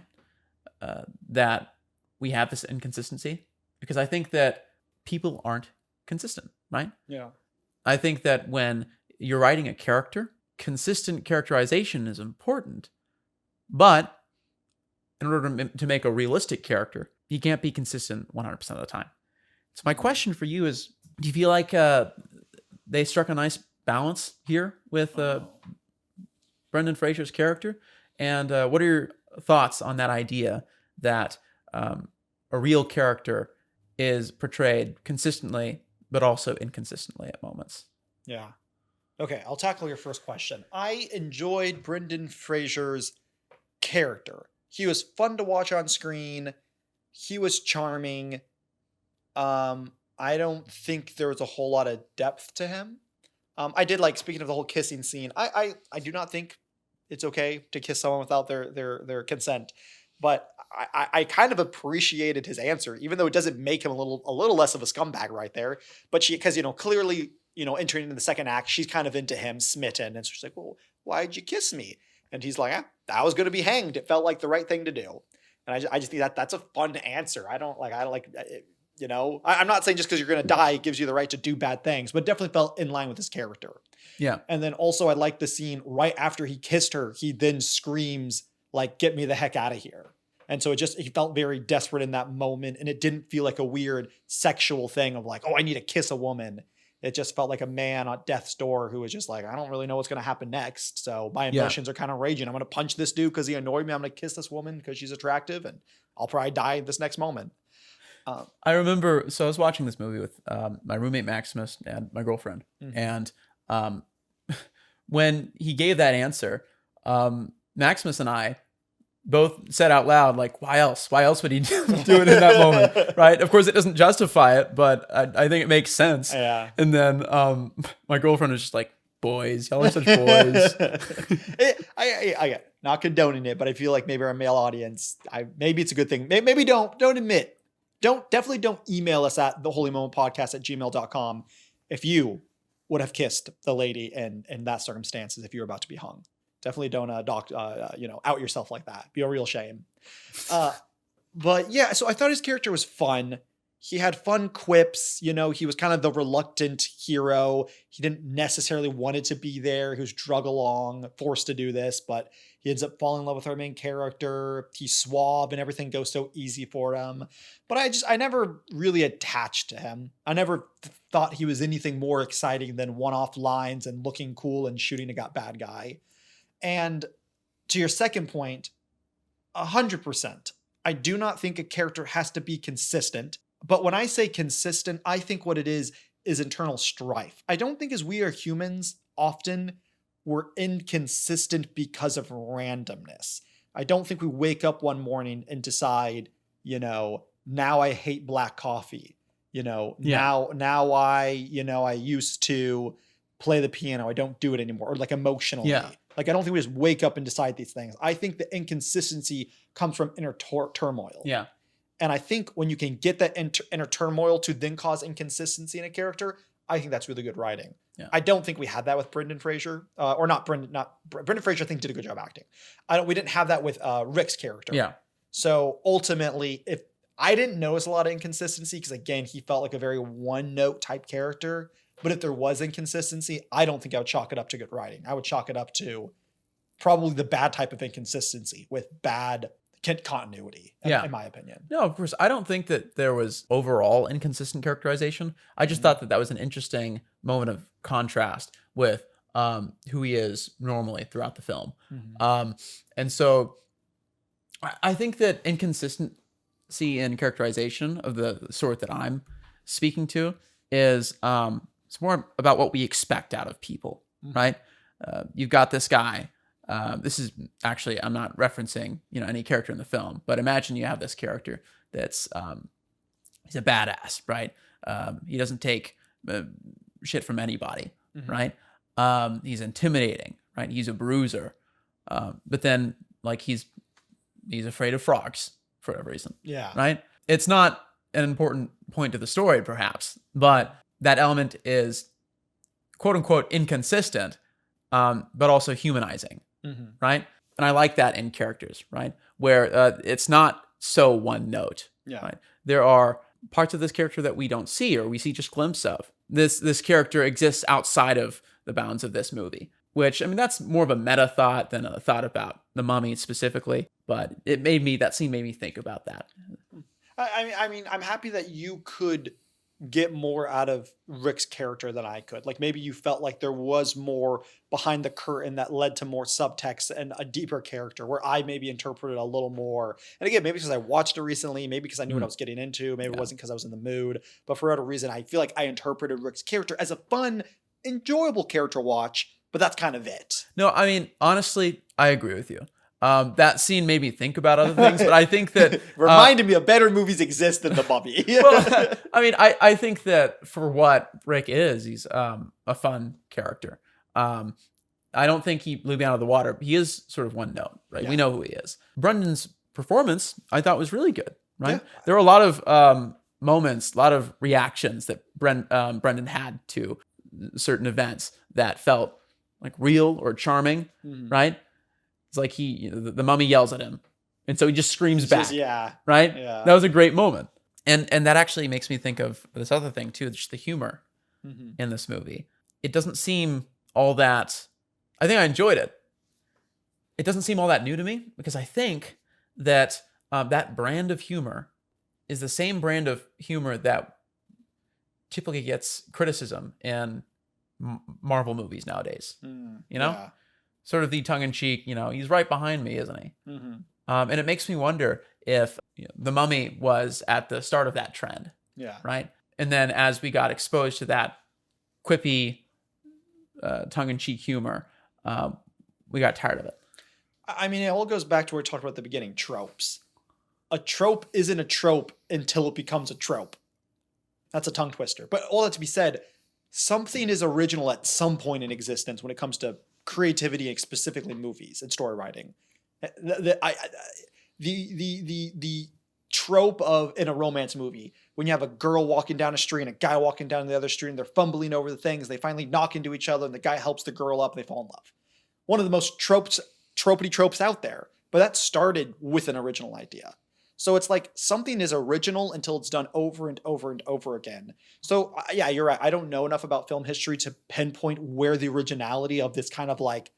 that we have this inconsistency, because I think that people aren't consistent, right? Yeah. I think that when you're writing a character, consistent characterization is important, but in order to make a realistic character, you can't be consistent 100% of the time. So my question for you is, do you feel like they struck a nice balance here with Brendan Fraser's character? And what are your thoughts on that idea that a real character is portrayed consistently, but also inconsistently at moments? Yeah. Okay, I'll tackle your first question. I enjoyed Brendan Fraser's character. He was fun to watch on screen. He was charming. I don't think there was a whole lot of depth to him. I did like, speaking of the whole kissing scene, I do not think it's okay to kiss someone without their consent. But I kind of appreciated his answer, even though it doesn't make him a little less of a scumbag right there. But because clearly, entering into the second act, she's kind of into him, smitten, and she's like, "Well, why'd you kiss me?" And he's like, "I was going to be hanged. It felt like the right thing to do." And I just think that's a fun answer. I'm not saying just because you're going to die, it gives you the right to do bad things, but definitely felt in line with his character. Yeah. And then also I like the scene right after he kissed her, he then screams like, "Get me the heck out of here." And so he felt very desperate in that moment. And it didn't feel like a weird sexual thing of like, "Oh, I need to kiss a woman." It just felt like a man at death's door who was just like, "I don't really know what's going to happen next. So my emotions are kind of raging. I'm going to punch this dude because he annoyed me. I'm going to kiss this woman because she's attractive, and I'll probably die this next moment." I remember, so I was watching this movie with my roommate Maximus and my girlfriend. Mm-hmm. And when he gave that answer, Maximus and I both said out loud, like, why else? Why else would he do it in that moment? Right? Of course, it doesn't justify it, but I think it makes sense. Yeah. And then my girlfriend was just like, "Boys, y'all are such boys." I not condoning it, but I feel like maybe our male audience, maybe it's a good thing. Maybe don't admit. Definitely don't email us at theholymomentpodcast@gmail.com if you would have kissed the lady in that circumstances if you were about to be hung. Definitely don't out yourself like that. Be a real shame. But yeah, so I thought his character was fun. He had fun quips. He was kind of the reluctant hero. He didn't necessarily wanted to be there. He was drug along, forced to do this, but he ends up falling in love with our main character. He's suave and everything goes so easy for him. But I never really attached to him. I never thought he was anything more exciting than one-off lines and looking cool and shooting a bad guy. And to your second point, 100%. I do not think a character has to be consistent. But when I say consistent, I think what it is internal strife. I don't think as we are humans, often we're inconsistent because of randomness. I don't think we wake up one morning and decide, now I hate black coffee. Now I used to play the piano. I don't do it anymore. Or like emotionally. Yeah. Like, I don't think we just wake up and decide these things. I think the inconsistency comes from inner turmoil. Yeah. And I think when you can get that inner turmoil to then cause inconsistency in a character, I think that's really good writing. Yeah. I don't think we had that with Brendan Fraser, Brendan Fraser. I think did a good job acting. We didn't have that with Rick's character. Yeah. So ultimately, if I didn't notice a lot of inconsistency, because again, he felt like a very one-note type character. But if there was inconsistency, I don't think I would chalk it up to good writing. I would chalk it up to probably the bad type of inconsistency with bad continuity, in my opinion. No, of course. I don't think that there was overall inconsistent characterization. I just thought that was an interesting moment of contrast with who he is normally throughout the film. Mm-hmm. And so I think that inconsistency in characterization of the sort that I'm speaking to is it's more about what we expect out of people, right? You've got this guy. This is actually, I'm not referencing, any character in the film, but imagine you have this character that's, he's a badass, right? He doesn't take shit from anybody, right? He's intimidating, right? He's a bruiser. But then like he's afraid of frogs for whatever reason. Yeah. Right. It's not an important point to the story, perhaps, but that element is quote unquote inconsistent, but also humanizing, right? And I like that in characters, right? Where it's not so one note. Yeah. Right? There are parts of this character that we don't see, or we see just glimpses of. This character exists outside of the bounds of this movie, which, I mean, that's more of a meta thought than a thought about the Mummy specifically, but that scene made me think about that. I mean, I'm happy that you could get more out of Rick's character than I could. Like, maybe you felt like there was more behind the curtain that led to more subtext and a deeper character, where I maybe interpreted a little more. And again, maybe because I watched it recently, maybe because I knew what I was getting into, maybe it wasn't because I was in the mood, but for whatever reason, I feel like I interpreted Rick's character as a fun, enjoyable character watch, but that's kind of it. No, I mean, honestly, I agree with you. That scene made me think about other things, but I think that reminded me of better movies exist than The Mummy. Well, I mean, I think that for what Rick is, he's a fun character. I don't think he blew me out of the water. He is sort of one note, right? Yeah. We know who he is. Brendan's performance, I thought, was really good, right? Yeah. There were a lot of moments, a lot of reactions that Brendan had to certain events that felt like real or charming, right? It's like the mummy yells at him, and so he just screams back. Yeah. Right? Yeah. That was a great moment. And that actually makes me think of this other thing too, just the humor in this movie. It doesn't seem all that, I think I enjoyed it. It doesn't seem all that new to me, because I think that that brand of humor is the same brand of humor that typically gets criticism in Marvel movies nowadays. You know? Yeah. Sort of the tongue-in-cheek, he's right behind me, isn't he? And it makes me wonder if the Mummy was at the start of that trend, Yeah. right? And then as we got exposed to that quippy, tongue-in-cheek humor, we got tired of it. I mean, it all goes back to what we talked about at the beginning, tropes. A trope isn't a trope until it becomes a trope. That's a tongue twister. But all that to be said, something is original at some point in existence when it comes to creativity, and specifically movies and story writing. The trope of, in a romance movie, when you have a girl walking down a street and a guy walking down the other street, and they're fumbling over the things, they finally knock into each other, and the guy helps the girl up, and they fall in love. One of the most tropey tropes out there, but that started with an original idea. So it's like something is original until it's done over and over and over again. So yeah, you're right. I don't know enough about film history to pinpoint where the originality of this kind of like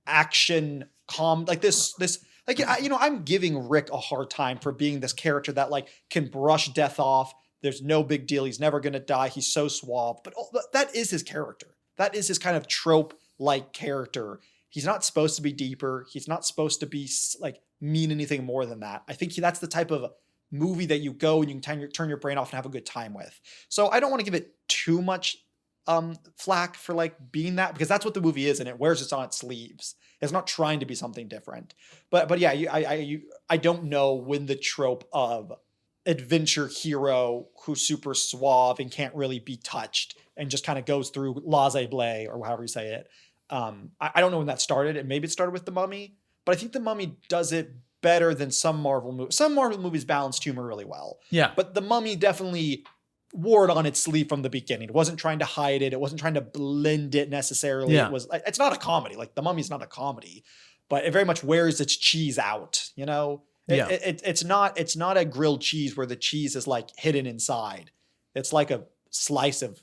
action like this, like, I'm giving Rick a hard time for being this character that like can brush death off. There's no big deal. He's never going to die. He's so suave, but that is his character. That is his kind of trope like character. He's not supposed to be deeper. He's not supposed to be like mean anything more than that. I think that's the type of movie that you go and you can turn your brain off and have a good time with. So I don't want to give it too much flack for like being that, because that's what the movie is, and it wears it on its sleeves. It's not trying to be something different. But yeah, I don't know when the trope of adventure hero who's super suave and can't really be touched and just kind of goes through laissez-faire, or however you say it. I don't know when that started, and maybe it started with The Mummy, but I think The Mummy does it better than some Marvel movies. Some Marvel movies balanced humor really well. Yeah. But The Mummy definitely wore it on its sleeve from the beginning. It wasn't trying to hide it. It wasn't trying to blend it necessarily. Yeah. It's not a comedy. Like The Mummy's not a comedy, but it very much wears its cheese out, It's not a grilled cheese where the cheese is like hidden inside. It's like a slice of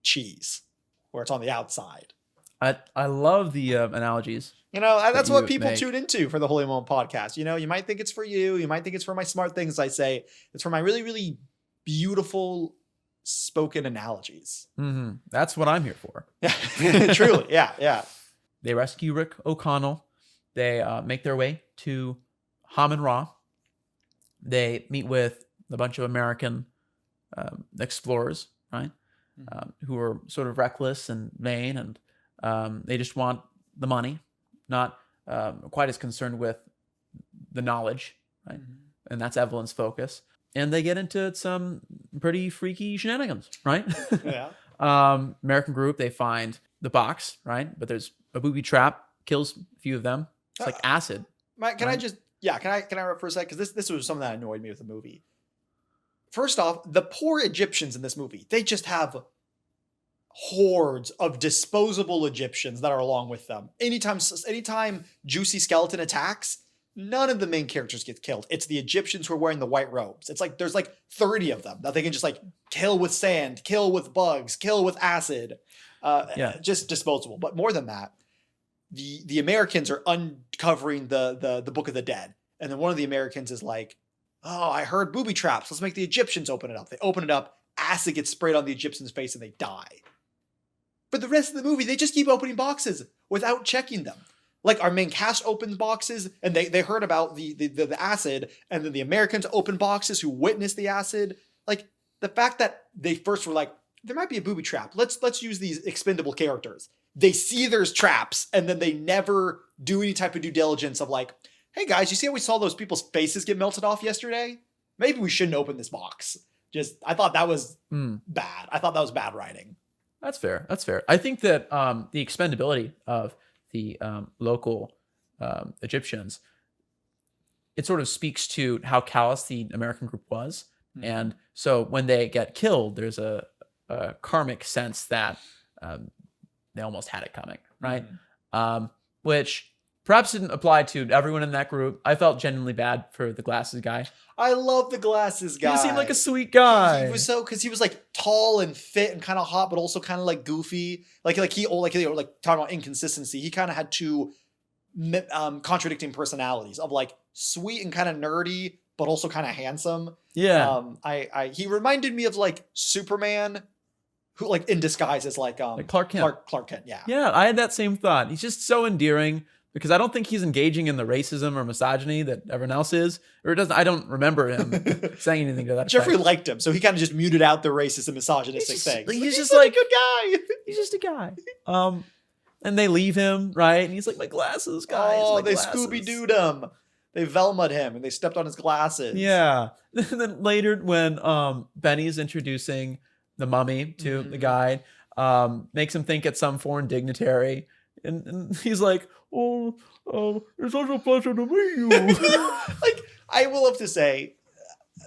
cheese where it's on the outside. I love the analogies. That's what you people make. tune into for the Holy Moment podcast. You might think it's for you. You might think it's for my smart things I say. It's for my really, really beautiful spoken analogies. Mm-hmm. That's what I'm here for. Truly. Yeah. They rescue Rick O'Connell. They make their way to Hammond Ra. They meet with a bunch of American explorers, right? Who are sort of reckless and vain, and they just want the money, not quite as concerned with the knowledge, right? And that's Evelyn's focus. And they get into some pretty freaky shenanigans, right? Yeah. American group, they find the box, right? But there's a booby trap, kills a few of them. It's like acid. Can I interrupt for a sec? Because this was something that annoyed me with the movie. first off, the poor Egyptians in this movie, they just have hordes of disposable Egyptians that are along with them. Anytime Juicy Skeleton attacks, none of the main characters get killed. It's the Egyptians who are wearing the white robes. It's like there's like 30 of them that they can just like kill with sand, kill with bugs, kill with acid. Just disposable. But more than that, the Americans are uncovering the Book of the Dead. And then one of the Americans is like, oh, I heard booby traps. Let's make the Egyptians open it up. They open it up, acid gets sprayed on the Egyptian's face and they die. But the rest of the movie, they just keep opening boxes without checking them. Like our main cast opens boxes and they heard about the acid, and then the Americans open boxes who witnessed the acid. Like the fact that they first were like, there might be a booby trap. Let's use these expendable characters. They see there's traps and then they never do any type of due diligence of like, hey guys, you see how we saw those people's faces get melted off yesterday? Maybe we shouldn't open this box. I thought that was bad. I thought that was bad writing. That's fair. That's fair. I think that the expendability of the local Egyptians, it sort of speaks to how callous the American group was. Mm-hmm. And so when they get killed, there's a karmic sense that they almost had it coming, right? Mm-hmm. Which perhaps didn't apply to everyone in that group. I felt genuinely bad for the glasses guy. I love the glasses guy. He seemed like a sweet guy. He was because he was like tall and fit and kind of hot, but also kind of like goofy. Like talking about inconsistency. He kind of had two contradicting personalities of like sweet and kind of nerdy, but also kind of handsome. Yeah. He reminded me of like Superman, who like in disguise is like Clark Kent. Clark Kent. Yeah. Yeah. I had that same thought. He's just so endearing. Because I don't think he's engaging in the racism or misogyny that everyone else is, or it doesn't. I don't remember him saying anything to that. Jeffrey effect. liked him, so he kind of just muted out the racist and misogynistic things. He's just like like a good guy. He's just a guy. And they leave him, right? And he's like, my glasses, guys. Oh, they Scooby-Dooed him. They Velma'd him, and they stepped on his glasses. Yeah. And then later, when Benny's introducing the mummy to the guy, makes him think it's some foreign dignitary, and he's like, it's such a pleasure to meet you. Like, I will have to say,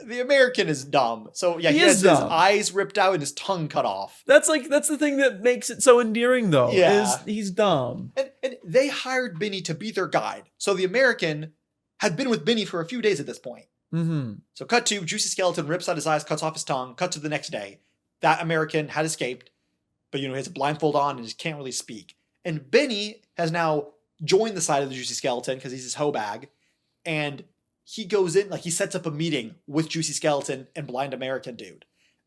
the American is dumb. So yeah, he has dumb. His eyes ripped out and his tongue cut off. That's the thing that makes it so endearing, though. Yeah. Is he's dumb. And they hired Benny to be their guide. So the American had been with Benny for a few days at this point. Mm-hmm. So cut to Juicy Skeleton rips out his eyes, cuts off his tongue. Cut to the next day. That American had escaped, but he has a blindfold on and just can't really speak. And Benny has now joined the side of the Juicy Skeleton because he's his hoe bag, and he goes in, like he sets up a meeting with Juicy Skeleton and Blind American Dude.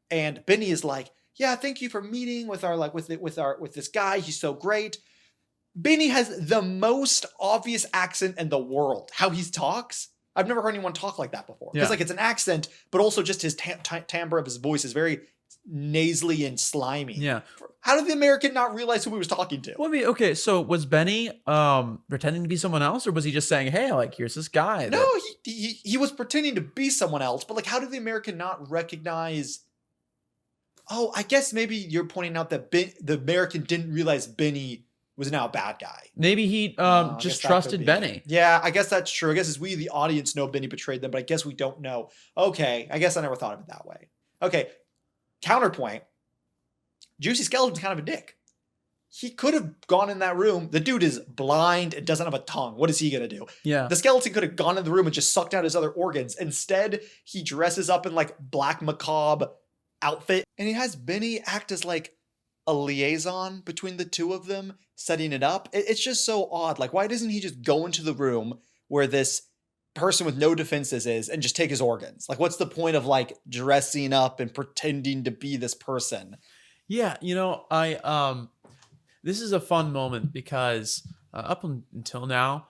And Benny is like, yeah, thank you for meeting with this guy. He's so great. Benny has the most obvious accent in the world. How he talks, I've never heard anyone talk like that before. Because like it's an accent, but also just his timbre of his voice is very nasally and slimy. Yeah. How did the American not realize who he was talking to? Well, I mean, okay, so was Benny pretending to be someone else, or was he just saying, hey, like, here's this guy? No, he was pretending to be someone else, but like, how did the American not recognize? Oh, I guess maybe you're pointing out that the American didn't realize Benny was now a bad guy. Maybe he just trusted Benny. Yeah, I guess that's true. I guess as we, the audience, know Benny betrayed them, but I guess we don't know. Okay, I guess I never thought of it that way. Okay, counterpoint. Juicy Skeleton's kind of a dick. He could have gone in that room. The dude is blind and doesn't have a tongue. What is he going to do? Yeah. The skeleton could have gone in the room and just sucked out his other organs. Instead, he dresses up in like black macabre outfit, and he has Benny act as like a liaison between the two of them, setting it up. It's just so odd. Like, why doesn't he just go into the room where this person with no defenses is and just take his organs? Like, what's the point of like dressing up and pretending to be this person? Yeah, this is a fun moment because up until now,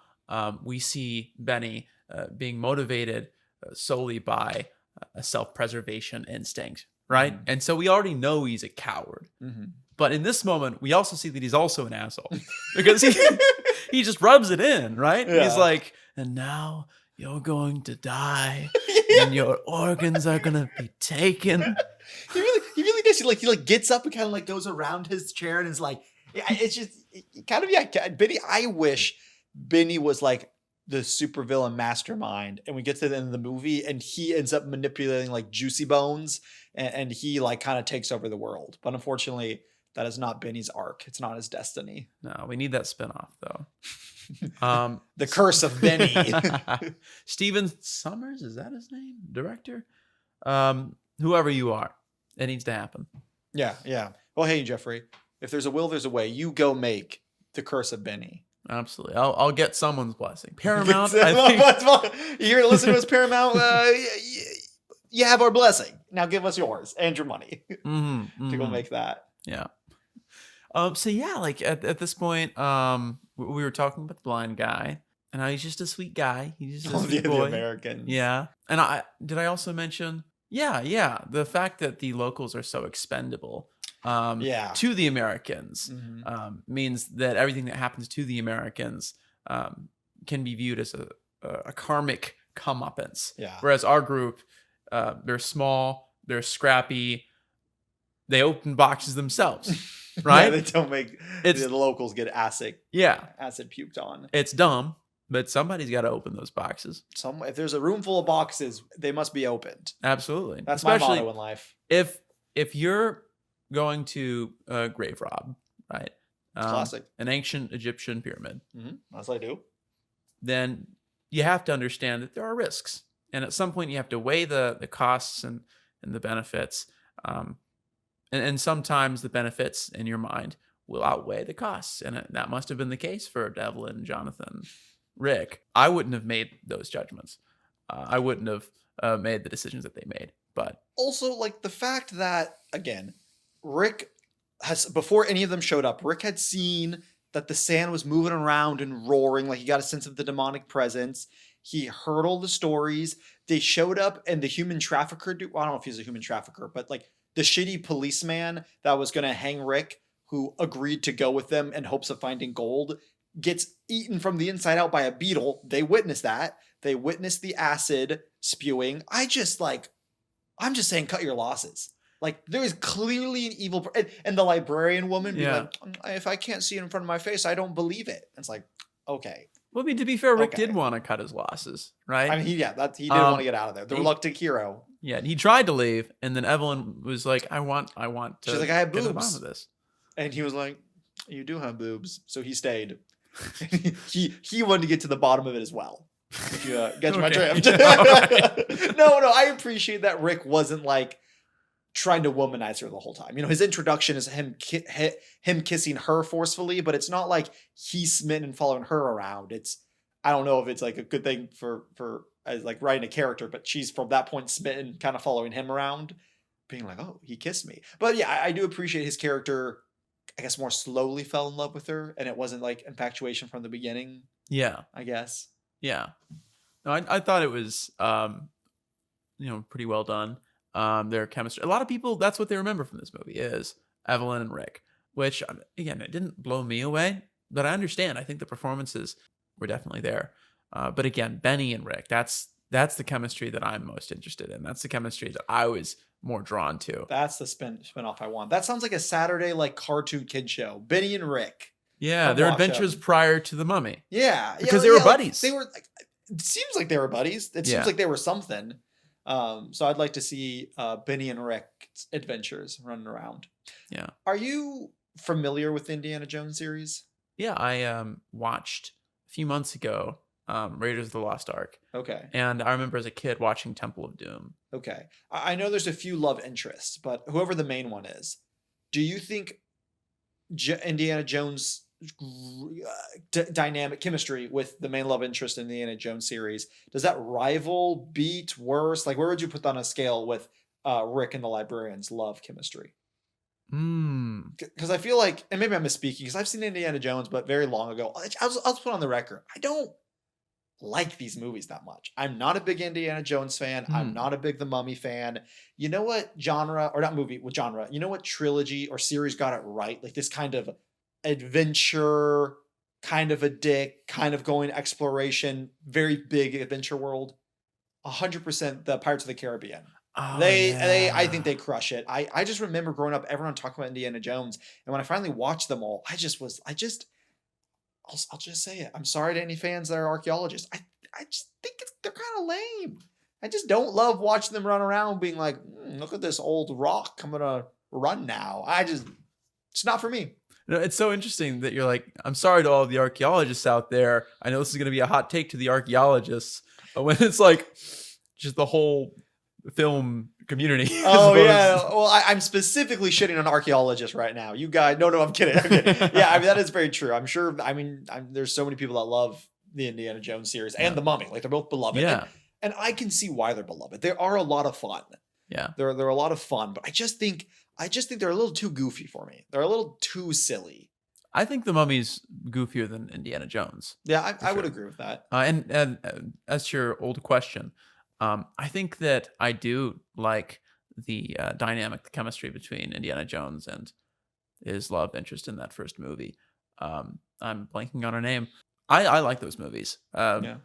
we see Benny being motivated solely by a self-preservation instinct, right? Mm-hmm. And so we already know he's a coward. Mm-hmm. But in this moment, we also see that he's also an asshole because he just rubs it in, right? Yeah. He's like, and now you're going to die and your organs are going to be taken. He really does. He like gets up and kind of like goes around his chair and is like, yeah, it's just kind of, yeah, Benny. I wish Benny was like the supervillain mastermind, and we get to the end of the movie, and he ends up manipulating like Juicy Bones, and he like kind of takes over the world. But unfortunately, that is not Benny's arc. It's not his destiny. No, we need that spinoff though. The Curse of Benny. Stephen Sommars, is that his name? Director? Whoever you are, it needs to happen. Yeah. Well, hey, Jeffrey, if there's a will, there's a way. You go make The Curse of Benny. Absolutely. I'll get someone's blessing. Paramount, I think. You're here to listen to us, Paramount. You have our blessing. Now give us yours and your money to go make that. Yeah. So yeah, like at this point, we were talking about the blind guy, and he's just a sweet guy. He's just a sweet boy. The American. Yeah. And I also mention, the fact that the locals are so expendable to the Americans means that everything that happens to the Americans can be viewed as a karmic comeuppance. Yeah. Whereas our group, they're small, they're scrappy, they open boxes themselves, right? Yeah, they don't make the locals get acid puked on. It's dumb, but somebody's got to open those boxes. If there's a room full of boxes, they must be opened. Absolutely. That's especially my motto in life. If you're going to grave rob, right? Classic. An ancient Egyptian pyramid. As I do. Then you have to understand that there are risks. And at some point you have to weigh the costs and the benefits. And sometimes the benefits in your mind will outweigh the costs. And that must have been the case for Devlin, Jonathan, Rick. I wouldn't have made those judgments. I wouldn't have made the decisions that they made. But also, like the fact that, again, Rick has, before any of them showed up, Rick had seen that the sand was moving around and roaring. Like he got a sense of the demonic presence. He heard all the stories. They showed up, and the human trafficker, I don't know if he's a human trafficker, but like the shitty policeman that was going to hang Rick, who agreed to go with them in hopes of finding gold, gets eaten from the inside out by a beetle. They witness that. They witness the acid spewing. I'm just saying, cut your losses. Like, there is clearly an evil... And the librarian woman being like, if I can't see it in front of my face, I don't believe it. It's like, okay. Well, I mean, to be fair, Rick did want to cut his losses, right? I mean, he did want to get out of there. The reluctant hero. Yeah, and he tried to leave, and then Evelyn was like, I want to She's like, I have get to the boobs. bottom of this. And he was like, you do have boobs. So he stayed. he wanted to get to the bottom of it as well. If you get my drift. No, I appreciate that Rick wasn't like trying to womanize her the whole time. You know, his introduction is him kissing her forcefully, but it's not like he's smitten and following her around. I don't know if it's like a good thing for as like writing a character, but she's from that point smitten, kind of following him around, being like, oh, he kissed me. But yeah, I do appreciate his character, I guess, more slowly fell in love with her, and it wasn't like infatuation from the beginning. Yeah, I guess. Yeah. No, I thought it was, pretty well done. Their chemistry. A lot of people, that's what they remember from this movie is Evelyn and Rick, which, again, it didn't blow me away, but I understand. I think the performances were definitely there. But again, Benny and Rick, that's the chemistry that I'm most interested in. That's the chemistry that I was more drawn to. That's the spin-off I want. That sounds like a Saturday like cartoon kid show. Benny and Rick. Yeah, their adventures prior to the Mummy. Yeah, because they were buddies. Like, they were. Like, it seems like they were buddies. It seems like they were something. So I'd like to see Benny and Rick's adventures running around. Yeah. Are you familiar with the Indiana Jones series? Yeah, I watched a few months ago Raiders of the Lost Ark. Okay. And I remember as a kid watching Temple of Doom. Okay. I know there's a few love interests, but whoever the main one is, do you think Indiana Jones' dynamic chemistry with the main love interest in the Indiana Jones series, does that rival, beat, worse? Like, where would you put that on a scale with Rick and the librarian's love chemistry? Because I feel like, and maybe I'm misspeaking, because I've seen Indiana Jones, but very long ago. I'll put on the record, I don't like these movies that much. I'm not a big Indiana Jones fan. I'm not a big The Mummy fan. You know what genre, or not movie, what genre, you know what trilogy or series got it right? Like this kind of adventure, kind of a dick, kind of going exploration, very big adventure world. 100% the Pirates of the Caribbean. I think they crush it. I just remember growing up, everyone talking about Indiana Jones, and when I finally watched them all, I'll just say it. I'm sorry to any fans that are archaeologists. I just think they're kind of lame. I just don't love watching them run around being like, look at this old rock. I'm gonna run now. It's not for me. No, it's so interesting that you're like, I'm sorry to all the archaeologists out there. I know this is going to be a hot take to the archaeologists, but when it's like just the whole film community. Oh yeah. Well, I'm specifically shitting on archaeologists right now. You guys, no, I'm kidding. Yeah, I mean that is very true. I'm sure. I mean, there's so many people that love the Indiana Jones series and the Mummy. Like they're both beloved. Yeah. And I can see why they're beloved. They are a lot of fun. Yeah. They're a lot of fun, but I just think they're a little too goofy for me. They're a little too silly. I think the Mummy's goofier than Indiana Jones. Yeah, I would agree with that. And as to your old question, I think that I do like the dynamic, the chemistry between Indiana Jones and his love interest in that first movie. I'm blanking on her name. I like those movies. Yeah.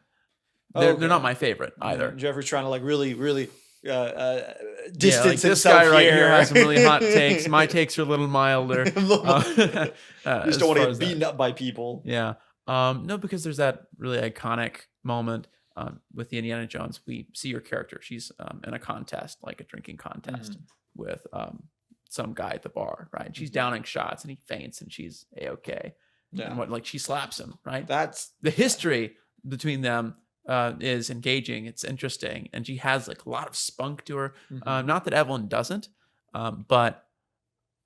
They're not my favorite either. Jeffrey's trying to like really like distance this himself guy right here. here has some really hot takes. My takes are a little milder. You just don't want to get beaten up by people. Yeah. No, because there's that really iconic moment with the Indiana Jones. We see your character. She's in a contest, like a drinking contest with some guy at the bar, right? And she's downing shots and he faints and she's A-okay. Yeah. And she slaps him, right? That's the history between them is engaging. It's interesting. And she has like a lot of spunk to her. Not that Evelyn doesn't, but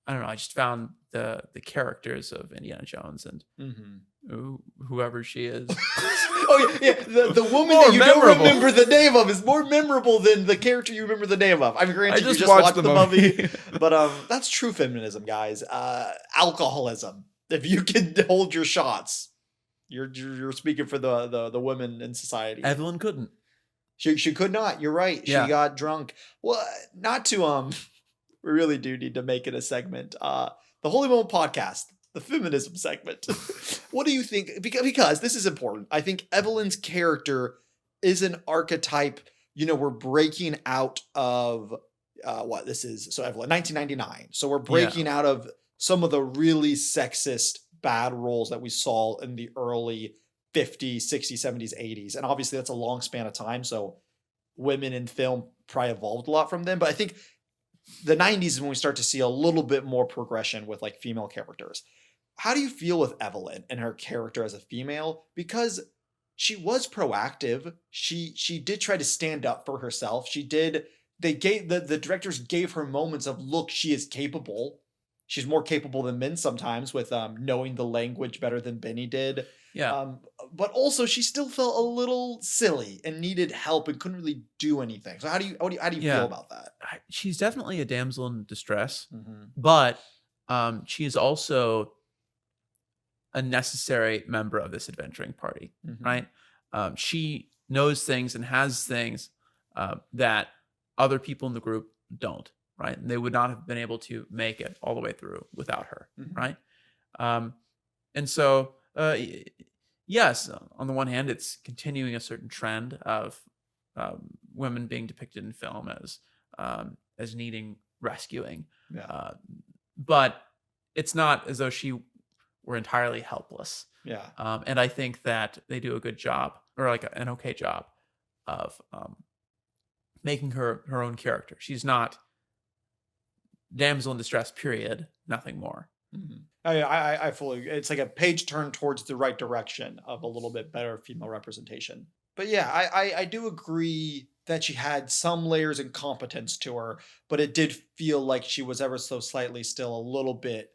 I don't know. I just found the characters of Indiana Jones and whoever she is. Oh yeah, the woman More that you memorable. don't remember the name of is more memorable than the character you remember the name of. I mean, granted, you just watched the movie, but that's true feminism, guys. Alcoholism. If you can hold your shots, you're speaking for the women in society. Evelyn couldn't. She could not. You're right. She got drunk. Well, not to we really do need to make it a segment. The Holy Moment podcast, the feminism segment. What do you think? Because this is important. I think Evelyn's character is an archetype. We're breaking out of what this is. So Evelyn, 1999. So we're breaking out of some of the really sexist bad roles that we saw in the early 50s, 60s, 70s, 80s. And obviously that's a long span of time. So women in film probably evolved a lot from them. But I think the 90s is when we start to see a little bit more progression with like female characters. How do you feel with Evelyn and her character as a female? Because she was proactive. She did try to stand up for herself. The directors gave her moments of, look, she is capable. She's more capable than men sometimes with knowing the language better than Benny did. Yeah. But also she still felt a little silly and needed help and couldn't really do anything. So how do you feel about that? She's definitely a damsel in distress, but she is also a necessary member of this adventuring party, right? She knows things and has things that other people in the group don't, right? And they would not have been able to make it all the way through without her, right? And so, yes, on the one hand, it's continuing a certain trend of women being depicted in film as needing rescuing, but it's not as though she were entirely helpless. Yeah. And I think that they do a good job, or like an okay job, of making her own character. She's not damsel in distress, period, nothing more. I fully, it's like a page turn towards the right direction of a little bit better female representation. But yeah, I do agree that she had some layers of competence to her, but it did feel like she was ever so slightly still a little bit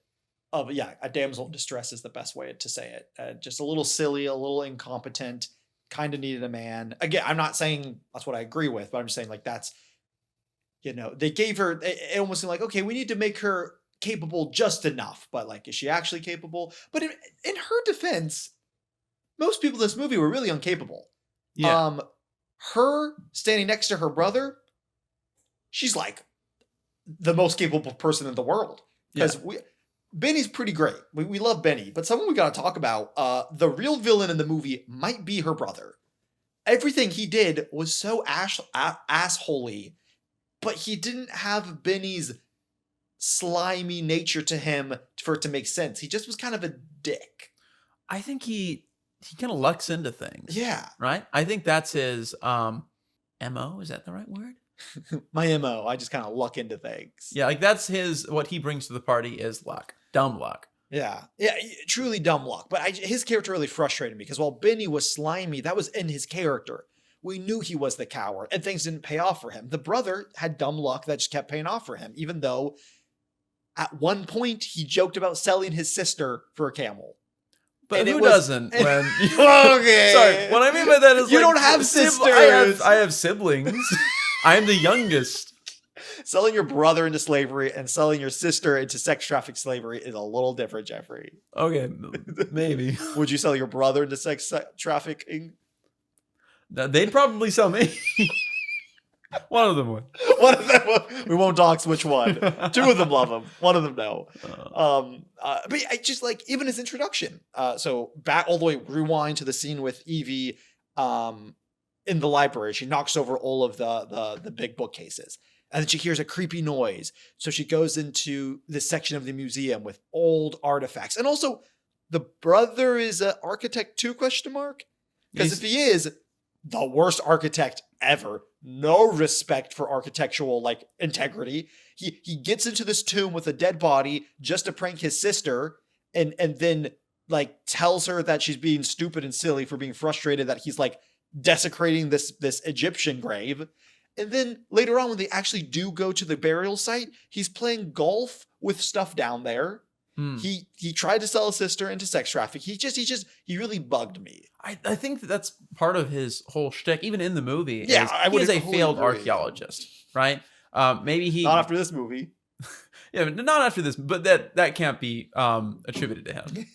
of, a damsel in distress is the best way to say it. Just a little silly, a little incompetent, kind of needed a man. Again, I'm not saying that's what I agree with, but I'm just saying like that's, they gave her, it almost seemed like, okay, we need to make her capable just enough, but like, is she actually capable? But in her defense, most people in this movie were really incapable. Yeah. Her standing next to her brother, she's like the most capable person in the world. Because Benny's pretty great. We love Benny, but someone we got to talk about, the real villain in the movie might be her brother. Everything he did was so assholey, but he didn't have Benny's slimy nature to him for it to make sense. He just was kind of a dick. I think he kind of lucks into things. Yeah. Right? I think that's his MO, is that the right word? My MO. I just kind of luck into things. Yeah, like that's what he brings to the party is luck. Dumb luck. Yeah. Yeah. Truly dumb luck. But his character really frustrated me because while Benny was slimy, that was in his character. We knew he was the coward and things didn't pay off for him. The brother had dumb luck that just kept paying off for him, even though at one point he joked about selling his sister for a camel. But And who it was- doesn't when Okay. Sorry, what I mean by that is You like, don't have I sisters. have siblings. I am the youngest. Selling your brother into slavery and selling your sister into sex traffic slavery is a little different, Jeffrey. Okay, maybe. Would you sell your brother into sex trafficking? They'd probably sell me. One of them would. One of them, we won't dox which one. Two of them love him. One of them no. But I just like even his introduction. So back all the way rewind to the scene with Evie in the library. She knocks over all of the big bookcases. And then she hears a creepy noise. So she goes into this section of the museum with old artifacts. And also, the brother is an architect too, ? Because if he is, the worst architect ever. No respect for architectural like integrity. He gets into this tomb with a dead body just to prank his sister and then like tells her that she's being stupid and silly for being frustrated that he's like desecrating this Egyptian grave. And then later on, when they actually do go to the burial site, he's playing golf with stuff down there. He tried to sell his sister into sex trafficking. He really bugged me. I think that's part of his whole shtick, even in the movie. Yeah, he is a totally failed agree. archaeologist, right? Maybe he Not after this movie. yeah, not after this, but that can't be attributed to him.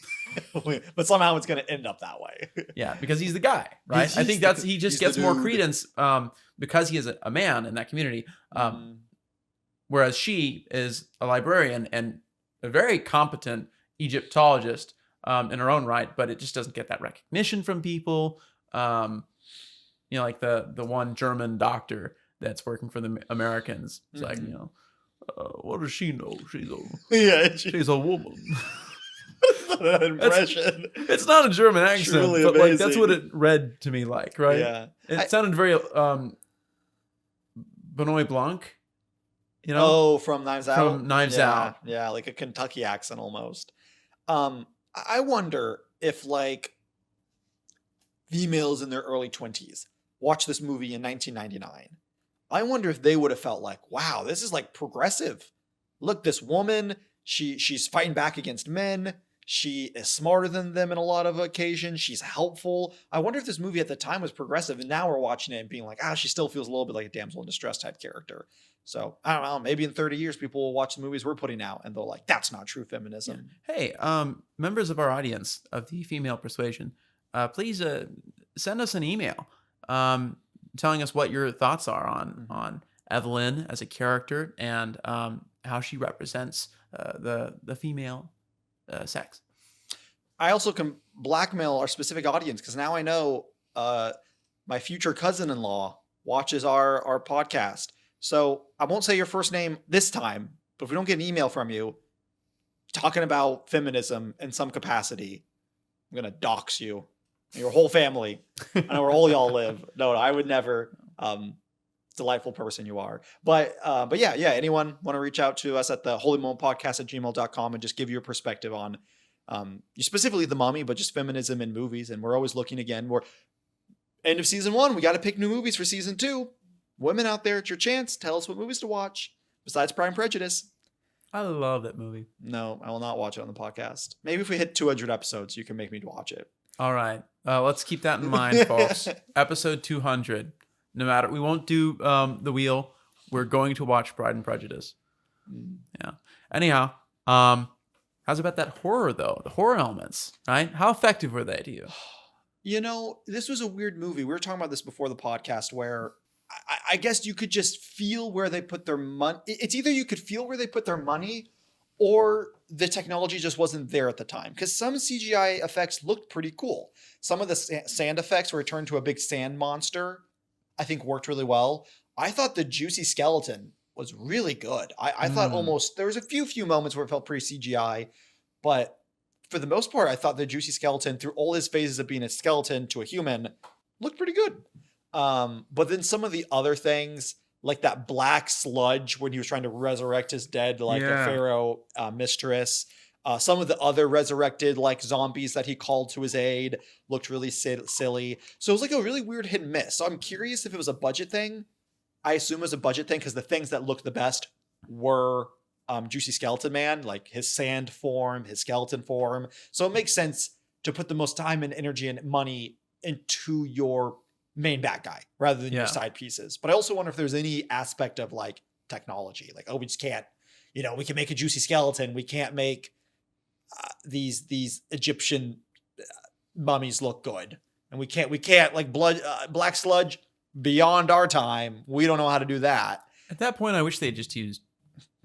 But somehow it's going to end up that way. Yeah, because he's the guy, right? I think he just gets more credence because he is a man in that community. Whereas she is a librarian and a very competent Egyptologist in her own right, but it just doesn't get that recognition from people. Like the one German doctor that's working for the Americans. It's like, what does she know? She's a woman. That impression. It's not a German accent, Truly but like that's amazing. what it read to me like, right? Yeah. It sounded very Benoit Blanc, you know? From Knives Out? From Knives Out. Yeah, like a Kentucky accent almost. I wonder if like females in their early 20s watch this movie in 1999. I wonder if they would have felt like, wow, this is like progressive. Look, this woman, she's fighting back against men. She is smarter than them in a lot of occasions. She's helpful. I wonder if this movie at the time was progressive, and now we're watching it and being like, she still feels a little bit like a damsel in distress type character. So I don't know. Maybe in 30 years, people will watch the movies we're putting out, and they'll like, that's not true feminism. Yeah. Hey, members of our audience of the female persuasion, please send us an email telling us what your thoughts are on Evelyn as a character and how she represents the female sex. I also can blackmail our specific audience because now I know my future cousin-in-law watches our podcast. So I won't say your first name this time, but if we don't get an email from you talking about feminism in some capacity, I'm going to dox you and your whole family. I know where all y'all live. No, I would never. Delightful person you are. But yeah, anyone want to reach out to us at the holymomentpodcast@gmail.com and just give your perspective on specifically The Mummy, but just feminism in movies. And we're always looking again. We're end of season 1. We got to pick new movies for season 2. Women out there, it's your chance. Tell us what movies to watch besides Pride and Prejudice. I love that movie. No, I will not watch it on the podcast. Maybe if we hit 200 episodes, you can make me watch it. All right. Let's keep that in mind, folks. Episode 200. No matter, we won't do the wheel. We're going to watch Pride and Prejudice. Yeah. Anyhow, how's about that horror though? The horror elements, right? How effective were they to you? This was a weird movie. We were talking about this before the podcast where I guess you could just feel where they put their money. It's either you could feel where they put their money or the technology just wasn't there at the time. Because some CGI effects looked pretty cool. Some of the sand effects where it turned to a big sand monster, I think worked really well. I thought the juicy skeleton was really good. I thought almost, there was a few moments where it felt pretty CGI, but for the most part, I thought the Juicy Skeleton, through all his phases of being a skeleton to a human, looked pretty good. But then some of the other things, like that black sludge when he was trying to resurrect his dead, like a pharaoh mistress. Some of the other resurrected like zombies that he called to his aid looked really silly. So it was like a really weird hit and miss. So I'm curious if it was a budget thing. I assume it was a budget thing because the things that looked the best were Juicy Skeleton Man, like his sand form, his skeleton form. So it makes sense to put the most time and energy and money into your main bad guy rather than your side pieces. But I also wonder if there's any aspect of like technology, like, oh, we just can't, we can make a Juicy Skeleton. We can't make these Egyptian mummies look good. And we can't like black sludge beyond our time. We don't know how to do that. At that point, I wish they'd just used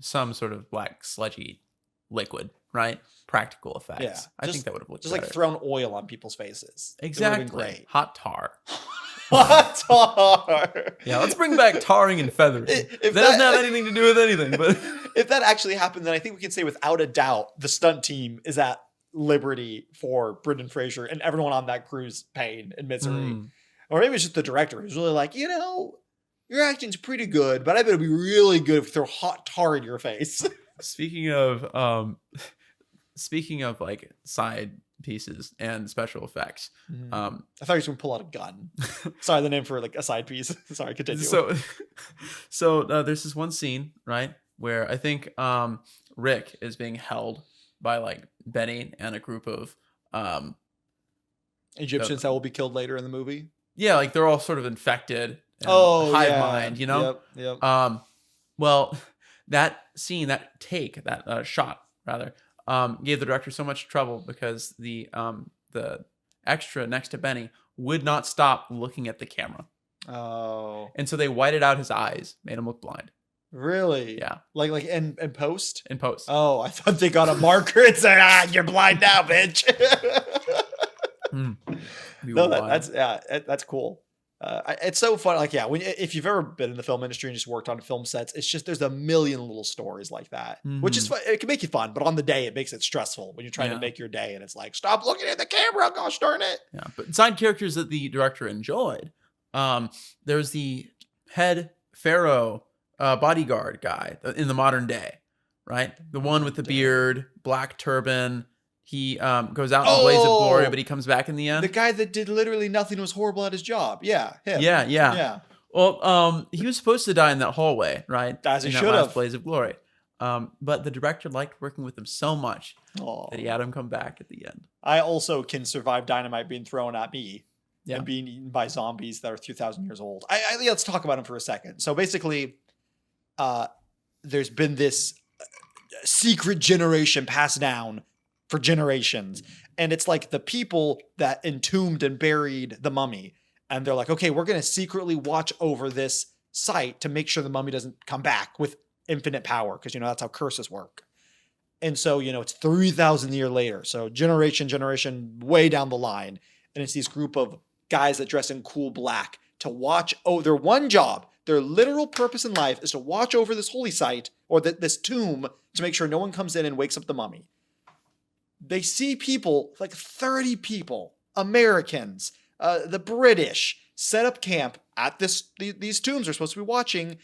some sort of black sludgy liquid, right? Practical effects. Yeah, I think that would have looked just better. like thrown oil on people's faces. Exactly. It would have been great. Hot tar. Hot tar. Yeah, let's bring back tarring and feathering. That doesn't have anything to do with anything, but if that actually happened, then I think we can say without a doubt the stunt team is at liberty for Brendan Fraser and everyone on that crew's pain and misery. Or maybe it's just the director who's really like, your acting's pretty good, but I bet it'd be really good if we throw hot tar in your face. Speaking of like side pieces and special effects, I thought he was going to pull out a gun. Sorry, the name for like a side piece. Sorry, continue. So there's this one scene, right, where I think Rick is being held by like Benny and a group of Egyptians that will be killed later in the movie. Yeah, like they're all sort of infected. And hive mind, Yep. Well, that scene, that shot rather, gave the director so much trouble because the extra next to Benny would not stop looking at the camera. Oh. And so they whited out his eyes, made him look blind. Really? Yeah. Like in post? In post. Oh, I thought they got a marker and said, you're blind now, bitch. No, that's cool. It's so fun. Like, yeah, if you've ever been in the film industry and just worked on film sets, it's just, there's a million little stories like that, which is fun. It can make you fun, but on the day it makes it stressful when you're trying to make your day and it's like, stop looking at the camera, gosh darn it. Yeah. But side characters that the director enjoyed. There's the head pharaoh bodyguard guy in the modern day, right? The one with the beard, black turban. He goes out in a blaze of glory, but he comes back in the end. The guy that did literally nothing, was horrible at his job. Yeah, him. Yeah. Well, he was supposed to die in that hallway, right? As he in that should last have. Blaze of Glory. But the director liked working with him so much that he had him come back at the end. I also can survive dynamite being thrown at me Yeah. and being eaten by zombies that are 2,000 years old. Let's talk about him for a second. So basically, there's been this secret generation passed down for generations. And it's like the people that entombed and buried the mummy. And they're like, okay, we're going to secretly watch over this site to make sure the mummy doesn't come back with infinite power. Because, that's how curses work. And so, it's 3,000 years later. So generation way down the line. And it's these group of guys that dress in cool black to watch. Their one job, their literal purpose in life is to watch over this holy site or this tomb to make sure no one comes in and wakes up the mummy. They see people, like 30 people, Americans, the British, set up camp at these tombs they're supposed to be watching.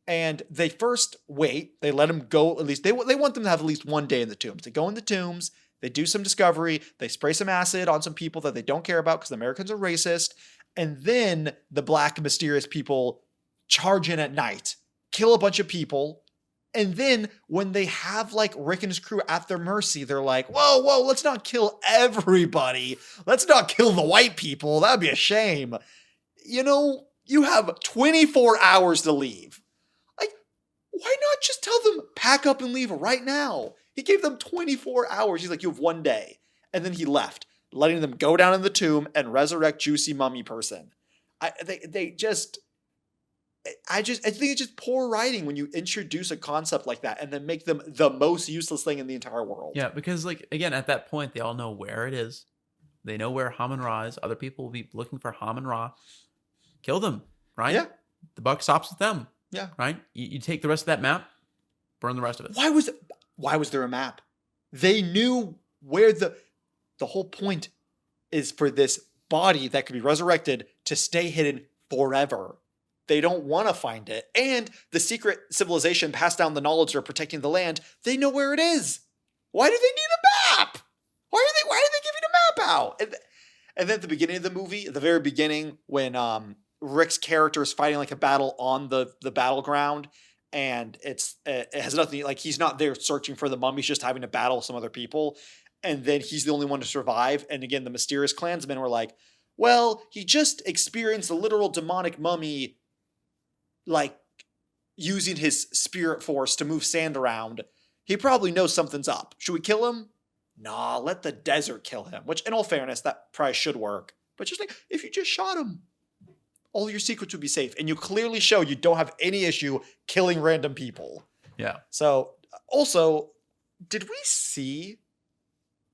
And they first wait. They let them go. At least they want them to have at least one day in the tombs. They go in the tombs. They do some discovery. They spray some acid on some people that they don't care about because the Americans are racist. And then the black mysterious people charge in at night, kill a bunch of people. And then when they have like Rick and his crew at their mercy, they're like, whoa, let's not kill everybody. Let's not kill the white people. That'd be a shame. You have 24 hours to leave. Like, why not just tell them pack up and leave right now? He gave them 24 hours. He's like, you have one day. And then he left, letting them go down in the tomb and resurrect Juicy Mummy Person. I think it's just poor writing when you introduce a concept like that and then make them the most useless thing in the entire world. Yeah, because like again, at that point, they all know where it is. They know where Hamun-Ra is. Other people will be looking for Hamun-Ra. Kill them, right? Yeah. The buck stops with them. Yeah. Right? You take the rest of that map, burn the rest of it. Why was there a map? They knew where the whole point is for this body that could be resurrected to stay hidden forever. They don't want to find it. And the secret civilization passed down the knowledge of protecting the land. They know where it is. Why do they need a map? Why are they giving a map out? And then at the beginning of the movie, at the very beginning, when Rick's character is fighting like a battle on the battleground, and it has nothing, like he's not there searching for the mummy, he's just having to battle some other people. And then he's the only one to survive. And again, the mysterious clansmen were like, well, he just experienced a literal demonic mummy, like using his spirit force to move sand around. He probably knows something's up. Should we kill him? Nah, let the desert kill him. Which, in all fairness, that probably should work. But just like, if you just shot him, all your secrets would be safe. And you clearly show you don't have any issue killing random people. Yeah. So, also, did we see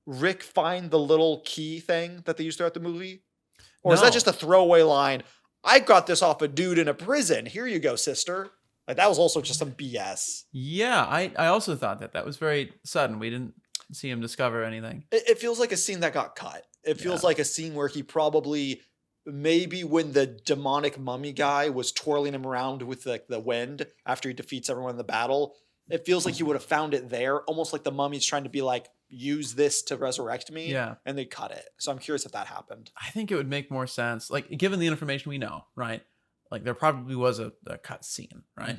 Rick find the little key thing that they used throughout the movie? Or is that just a throwaway line? I got this off a dude in a prison. Here you go, sister. Like, that was also just some BS. Yeah, I also thought that was very sudden. We didn't see him discover anything. It feels like a scene that got cut. It feels like a scene where he probably, maybe when the demonic mummy guy was twirling him around with the wind after he defeats everyone in the battle, it feels like he would have found it there, almost like the mummy's trying to be like, use this to resurrect me. Yeah. And they cut it. So I'm curious if that happened. I think it would make more sense, like given the information we know, right? Like there probably was a cut scene, right?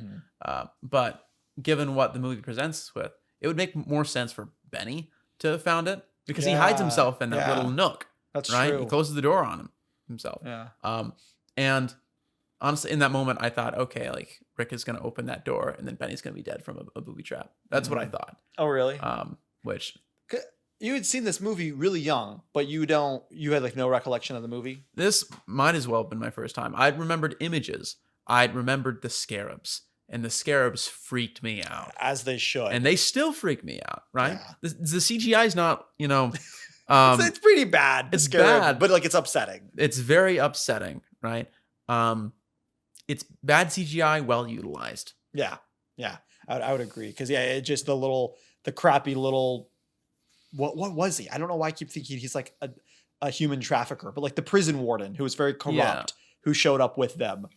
But given what the movie presents us with, it would make more sense for Benny to have found it because he hides himself in that little nook. That's right. true. He closes the door on himself. Yeah. And honestly, in that moment, I thought, okay, like Rick is going to open that door, and then Benny's going to be dead from a booby trap. That's what I thought. Oh, really? Which you had seen this movie really young, but you had like no recollection of the movie. this might as well have been my first time. I'd remembered images. I'd remembered the scarabs, and the scarabs freaked me out. As they should. And they still freak me out, right? Yeah. The CGI is not, it's pretty bad. It's Scarab, bad. but like it's upsetting. it's very upsetting, right? It's bad CGI, well utilized. Yeah. I would agree because it just the crappy little. What was he? I don't know why I keep thinking he's like a human trafficker, but like the prison warden who was very corrupt, who showed up with them,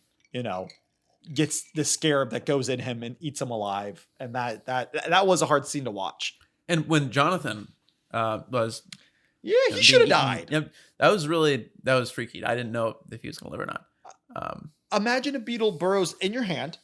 gets the scarab that goes in him and eats him alive, and that was a hard scene to watch. And when Jonathan was, he should have died. Yep, that was freaky. I didn't know if he was going to live or not. Imagine a beetle burrows in your hand,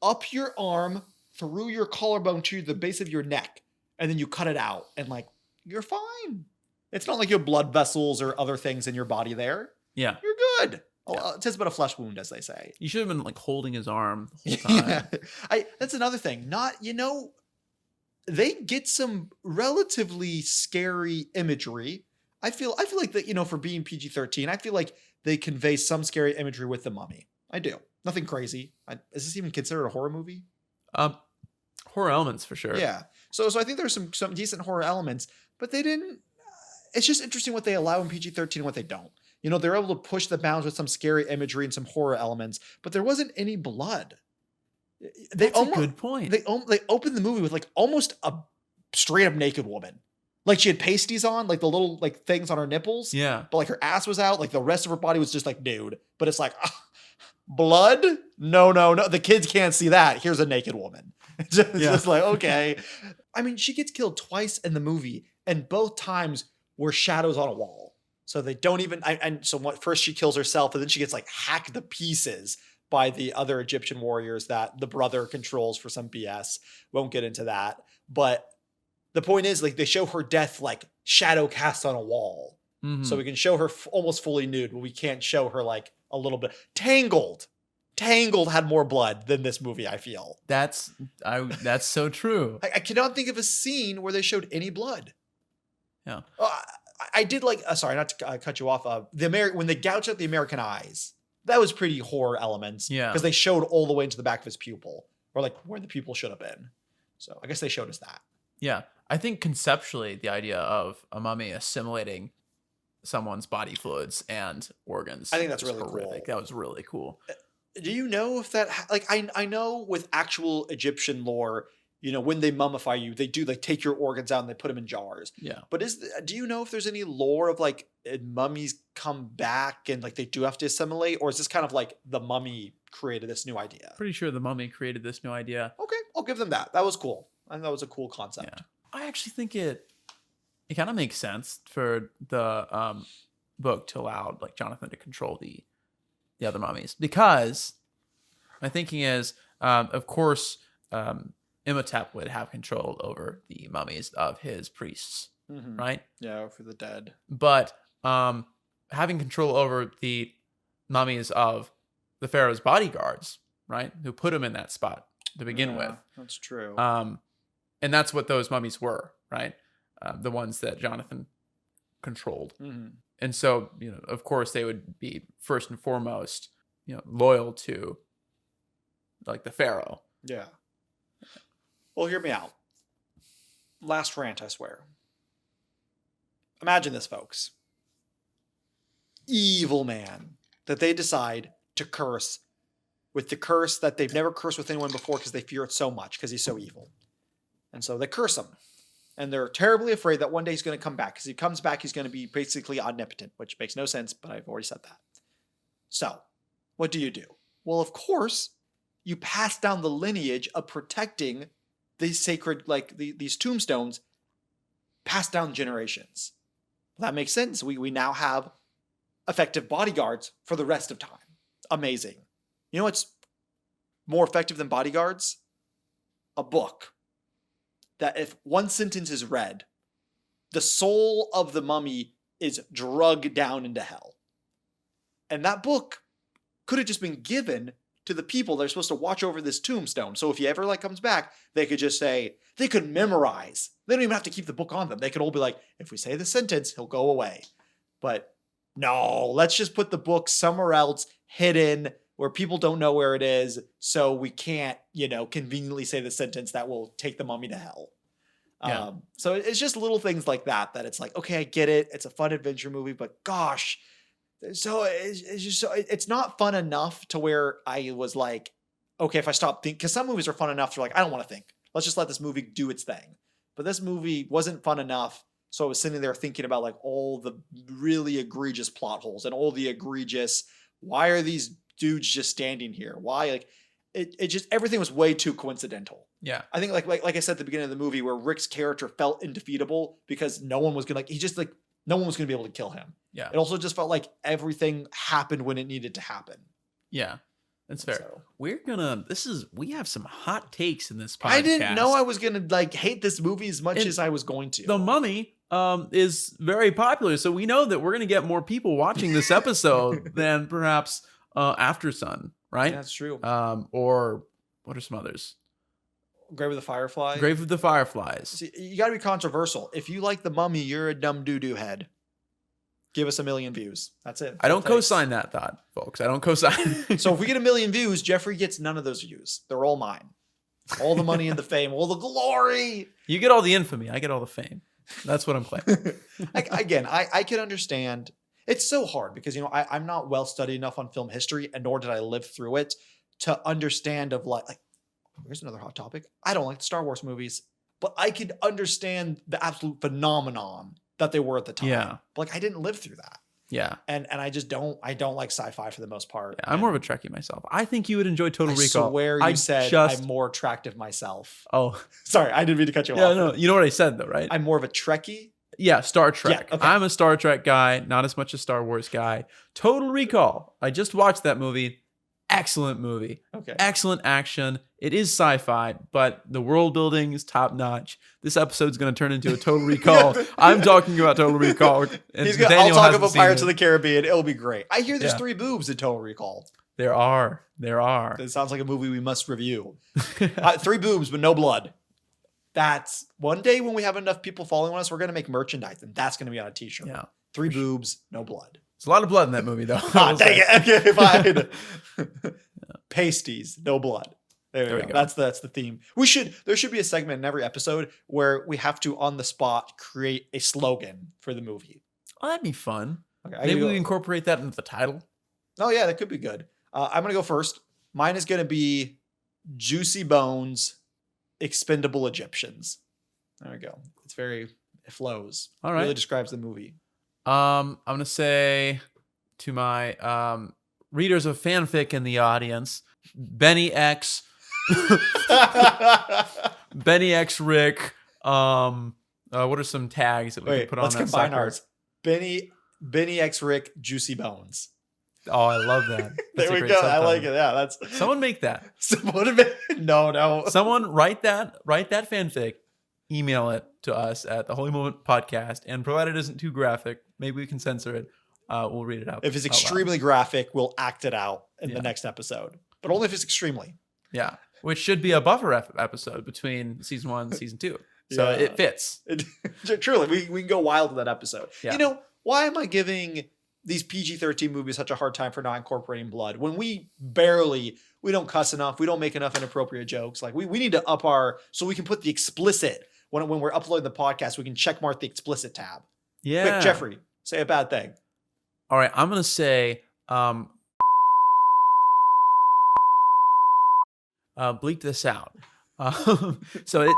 up your arm, through your collarbone to the base of your neck, and then you cut it out, and like you're fine. It's not like you have blood vessels or other things in your body there. Yeah, You're good. It's just but a flesh wound, as they say. you should have been like holding his arm the whole time. That's another thing. They get some relatively scary imagery. I feel like that, for being PG-13, I feel like they convey some scary imagery with the mummy. I do. Nothing crazy. Is this even considered a horror movie? Horror elements for sure. Yeah. So I think there's some decent horror elements, but they didn't. It's just interesting what they allow in PG-13 and what they don't. They're able to push the bounds with some scary imagery and some horror elements, but there wasn't any blood. That's a good point. They opened the movie with like almost a straight up naked woman. Like she had pasties on, like the little like things on her nipples. Yeah. But like her ass was out, like the rest of her body was just like nude. But it's like, blood? No. The kids can't see that. Here's a naked woman. It's just like, okay. I mean, she gets killed twice in the movie, and both times were shadows on a wall. So they don't even. First she kills herself, and then she gets like hacked to pieces by the other Egyptian warriors that the brother controls for some BS. Won't get into that. But the point is, like, they show her death like shadow cast on a wall. Mm-hmm. So we can show her almost fully nude, but we can't show her like a little bit. Tangled had more blood than this movie, I feel. That's so true. I cannot think of a scene where they showed any blood. Yeah. I did like, sorry, not to cut you off. When they gouged out the American eyes, that was pretty horror elements. Yeah. Because they showed all the way into the back of his pupil, or like where the pupil should have been. So I guess they showed us that. Yeah. I think conceptually the idea of a mummy assimilating someone's body fluids and organs. I think that's was really horrific. cool. That was really cool. Do you know if that, like, I know with actual Egyptian lore, when they mummify you, they take your organs out and they put them in jars. Yeah. But do you know if there's any lore of like mummies come back and like they do have to assimilate, or is this kind of like the mummy created this new idea? Pretty sure the Mummy created this new idea. Okay, I'll give them that. That was cool. I think that was a cool concept. Yeah. I actually think it kind of makes sense for the book to allow like Jonathan to control the other mummies, because my thinking is, of course, Imhotep would have control over the mummies of his priests, right? Yeah, for the dead. But having control over the mummies of the pharaoh's bodyguards, right, who put him in that spot to begin with. That's true. And that's what those mummies were, right? The ones that Jonathan controlled. And so, of course, they would be first and foremost, loyal to like the pharaoh. Yeah. Well, hear me out. Last rant, I swear. Imagine this, folks. Evil man that they decide to curse with the curse that they've never cursed with anyone before because they fear it so much because he's so evil. And so they curse him. And they're terribly afraid that one day he's going to come back. Because if he comes back, he's going to be basically omnipotent, which makes no sense, but I've already said that. So, what do? Well, of course, you pass down the lineage of protecting these sacred, like these tombstones, passed down generations. Well, that makes sense. We now have effective bodyguards for the rest of time. Amazing. You know what's more effective than bodyguards? A book. That if one sentence is read, the soul of the mummy is drugged down into hell. And that book could have just been given to the people that are supposed to watch over this tombstone. So if he ever comes back, they could just say, they could memorize. They don't even have to keep the book on them. They could all be like, if we say the sentence, he'll go away. But no, let's just put the book somewhere else, hidden, where people don't know where it is, so we can't, conveniently say the sentence that will take the mummy to hell. Yeah. So it's just little things like that it's like, okay, I get it. It's a fun adventure movie, but gosh, so it's just it's not fun enough to where I was like, okay, if I stop thinking, because some movies are fun enough to like, I don't want to think. Let's just let this movie do its thing. But this movie wasn't fun enough. So I was sitting there thinking about like all the really egregious plot holes and all the egregious, why are these dudes just standing here? Why? Like it just, everything was way too coincidental. Yeah. I think like I said at the beginning of the movie, where Rick's character felt indefeatable because no one was gonna no one was gonna be able to kill him. Yeah. It also just felt like everything happened when it needed to happen. Yeah. That's fair. So, we have some hot takes in this podcast. I didn't know I was gonna hate this movie as much as I was going to. The Mummy is very popular, so we know that we're gonna get more people watching this episode than perhaps After Sun, right? Yeah, that's true. Or what are some others? Grave of the Fireflies. Grave of the Fireflies. See, you got to be controversial. If you like The Mummy, you're a dumb doo-doo head. Give us 1 million views. That's it. I don't co-sign that thought, folks. I don't co-sign. So if we get 1 million views, Jeffrey gets none of those views. They're all mine. All the money and the fame, all the glory. You get all the infamy. I get all the fame. That's what I'm claiming. I can understand. It's so hard because, I'm not well studied enough on film history, and nor did I live through it to understand of here's another hot topic. I don't like the Star Wars movies, but I could understand the absolute phenomenon that they were at the time. Yeah. But I didn't live through that. Yeah. And I just don't like sci-fi for the most part. Yeah, I'm more of a Trekkie myself. I think you would enjoy Total Recall. I swear you said I'm more attractive myself. Oh. Sorry, I didn't mean to cut you off. Yeah, no. You know what I said though, right? I'm more of a Trekkie. Yeah, Star Trek. Yeah, okay. I'm a Star Trek guy, not as much a Star Wars guy. Total Recall. I just watched that movie. Excellent movie. Okay. Excellent action. It is sci-fi, but the world building is top notch. This episode's going to turn into a Total Recall. I'm talking about Total Recall. And I'll talk hasn't about seen Pirates it. of the Caribbean. It'll be great. I hear there's Yeah. 3 boobs in Total Recall. There are. It sounds like a movie we must review. 3 boobs, but no blood. That's one day when we have enough people following us, we're going to make merchandise, and that's going to be on a t-shirt. Yeah. 3 boobs, no blood. There's a lot of blood in that movie, though. Dang it. Okay, fine. Pasties, no blood. There we go. That's the theme. There should be a segment in every episode where we have to, on the spot, create a slogan for the movie. Oh, that'd be fun. Okay, Maybe we incorporate that into the title. Oh, yeah, that could be good. I'm going to go first. Mine is going to be Juicy Bones, expendable Egyptians. There we go. It flows. All right. Really describes the movie. I'm gonna say to my readers of fanfic in the audience, Benny X, Benny X Rick. What are some tags that we can put on let's that combine sucker? ours. Benny X Rick Juicy Bones. Oh, I love that. That's There a we great go. I subtitle. like it. Yeah, that's Someone make that. No. Someone write that fanfic, email it to us at the Holy Moment Podcast, and provided it isn't too graphic, maybe we can censor it. We'll read it out. If it's out loud. extremely graphic, we'll act it out in the next episode. But only if it's extremely. Yeah, which should be a buffer episode between season 1 and season 2. So Yeah. it fits. Truly, we can go wild with that episode. Yeah. You know, why am I giving these PG-13 movies such a hard time for not incorporating blood when we don't cuss enough, we don't make enough inappropriate jokes? Like we need to up so we can put the explicit when we're uploading the podcast, we can check mark the explicit tab. Yeah. Quick, Jeffrey, say a bad thing. All right, I'm gonna say bleep this out. So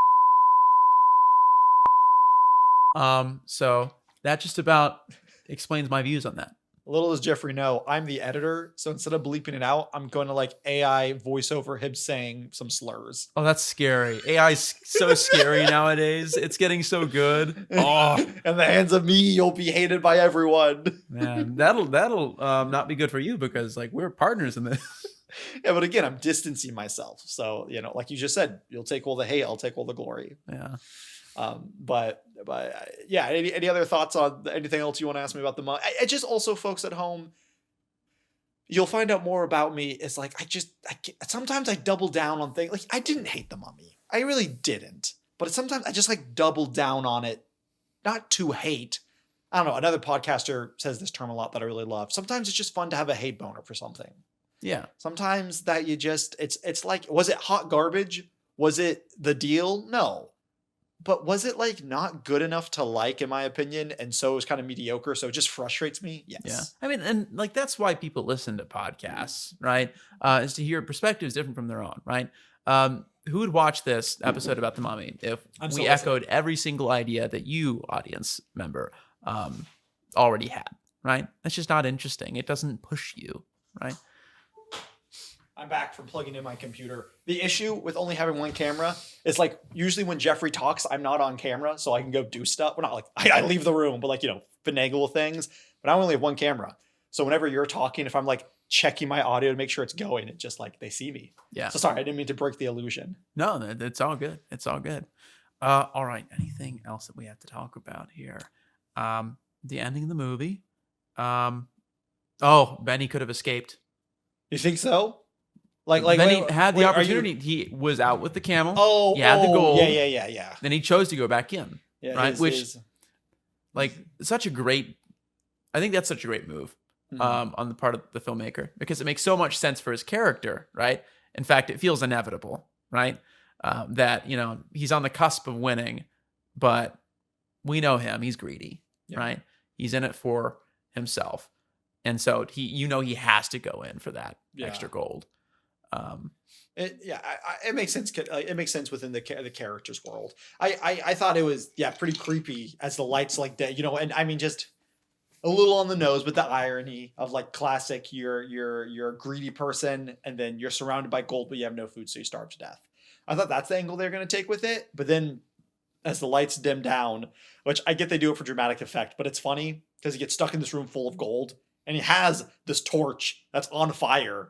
that just about explains my views on that. Little does Jeffrey know, I'm the editor, so instead of bleeping it out, I'm going to like AI voice over him saying some slurs. Oh, that's scary. AI's so scary nowadays. It's getting so good. Oh, In the hands of me, you'll be hated by everyone. man, that'll not be good for you because like we're partners in this. Yeah, but again, I'm distancing myself. So, you know, like you just said, you'll take all the hate, I'll take all the glory. Yeah. But yeah, any other thoughts on anything else you want to ask me about the Mummy? I just also, folks at home, you'll find out more about me. It's like, sometimes I double down on things. Like, I didn't hate the Mummy. I really didn't. But sometimes I just like double down on it, not to hate. I don't know. Another podcaster says this term a lot that I really love. Sometimes it's just fun to have a hate boner for something. Yeah. Sometimes that it's like, was it hot garbage? Was it the deal? No. But was it like not good enough to like, in my opinion? And so it was kind of mediocre. So it just frustrates me. Yes. Yeah. I mean, and like, that's why people listen to podcasts, right? Is to hear perspectives different from their own, right? Who would watch this episode about the Mummy if we echoed every single idea that you, audience member, already had, right? That's just not interesting. It doesn't push you, right? I'm back from plugging in my computer. The issue with only having one camera is like usually when Jeffrey talks, I'm not on camera, so I can go do stuff. Well, not like I leave the room, but like, you know, finagle with things. But I only have one camera. So whenever you're talking, if I'm like checking my audio to make sure it's going, it just like they see me. Yeah. So sorry, I didn't mean to break the illusion. No, it's all good. It's all good. All right. Anything else that we have to talk about here? The ending of the movie. Benny could have escaped. You think so? Benny had the opportunity. He was out with the camel. Oh, he had the gold. Yeah. Then he chose to go back in. Yeah, right. I think that's such a great move on the part of the filmmaker because it makes so much sense for his character, right? In fact, it feels inevitable, right? That, you know, he's on the cusp of winning, but we know him. He's greedy, right? He's in it for himself. And so he has to go in for that extra gold. It makes sense. It makes sense within the character's world. I thought it was pretty creepy as the lights like that, you know, and I mean just a little on the nose, but the irony of like classic, you're a greedy person and then you're surrounded by gold, but you have no food, so you starve to death. I thought that's the angle they're going to take with it, but then as the lights dim down, which I get they do it for dramatic effect, but it's funny because he gets stuck in this room full of gold and he has this torch that's on fire.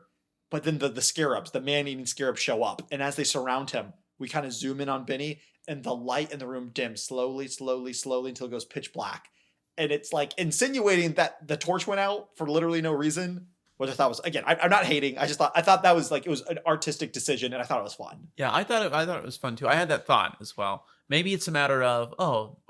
But then the scarabs, the man-eating scarabs show up. And as they surround him, we kind of zoom in on Benny and the light in the room dims slowly until it goes pitch black. And it's like insinuating that the torch went out for literally no reason, which I thought was, again, I'm not hating. I thought that was like, it was an artistic decision and I thought it was fun. Yeah, I thought it was fun too. I had that thought as well. Maybe it's a matter of,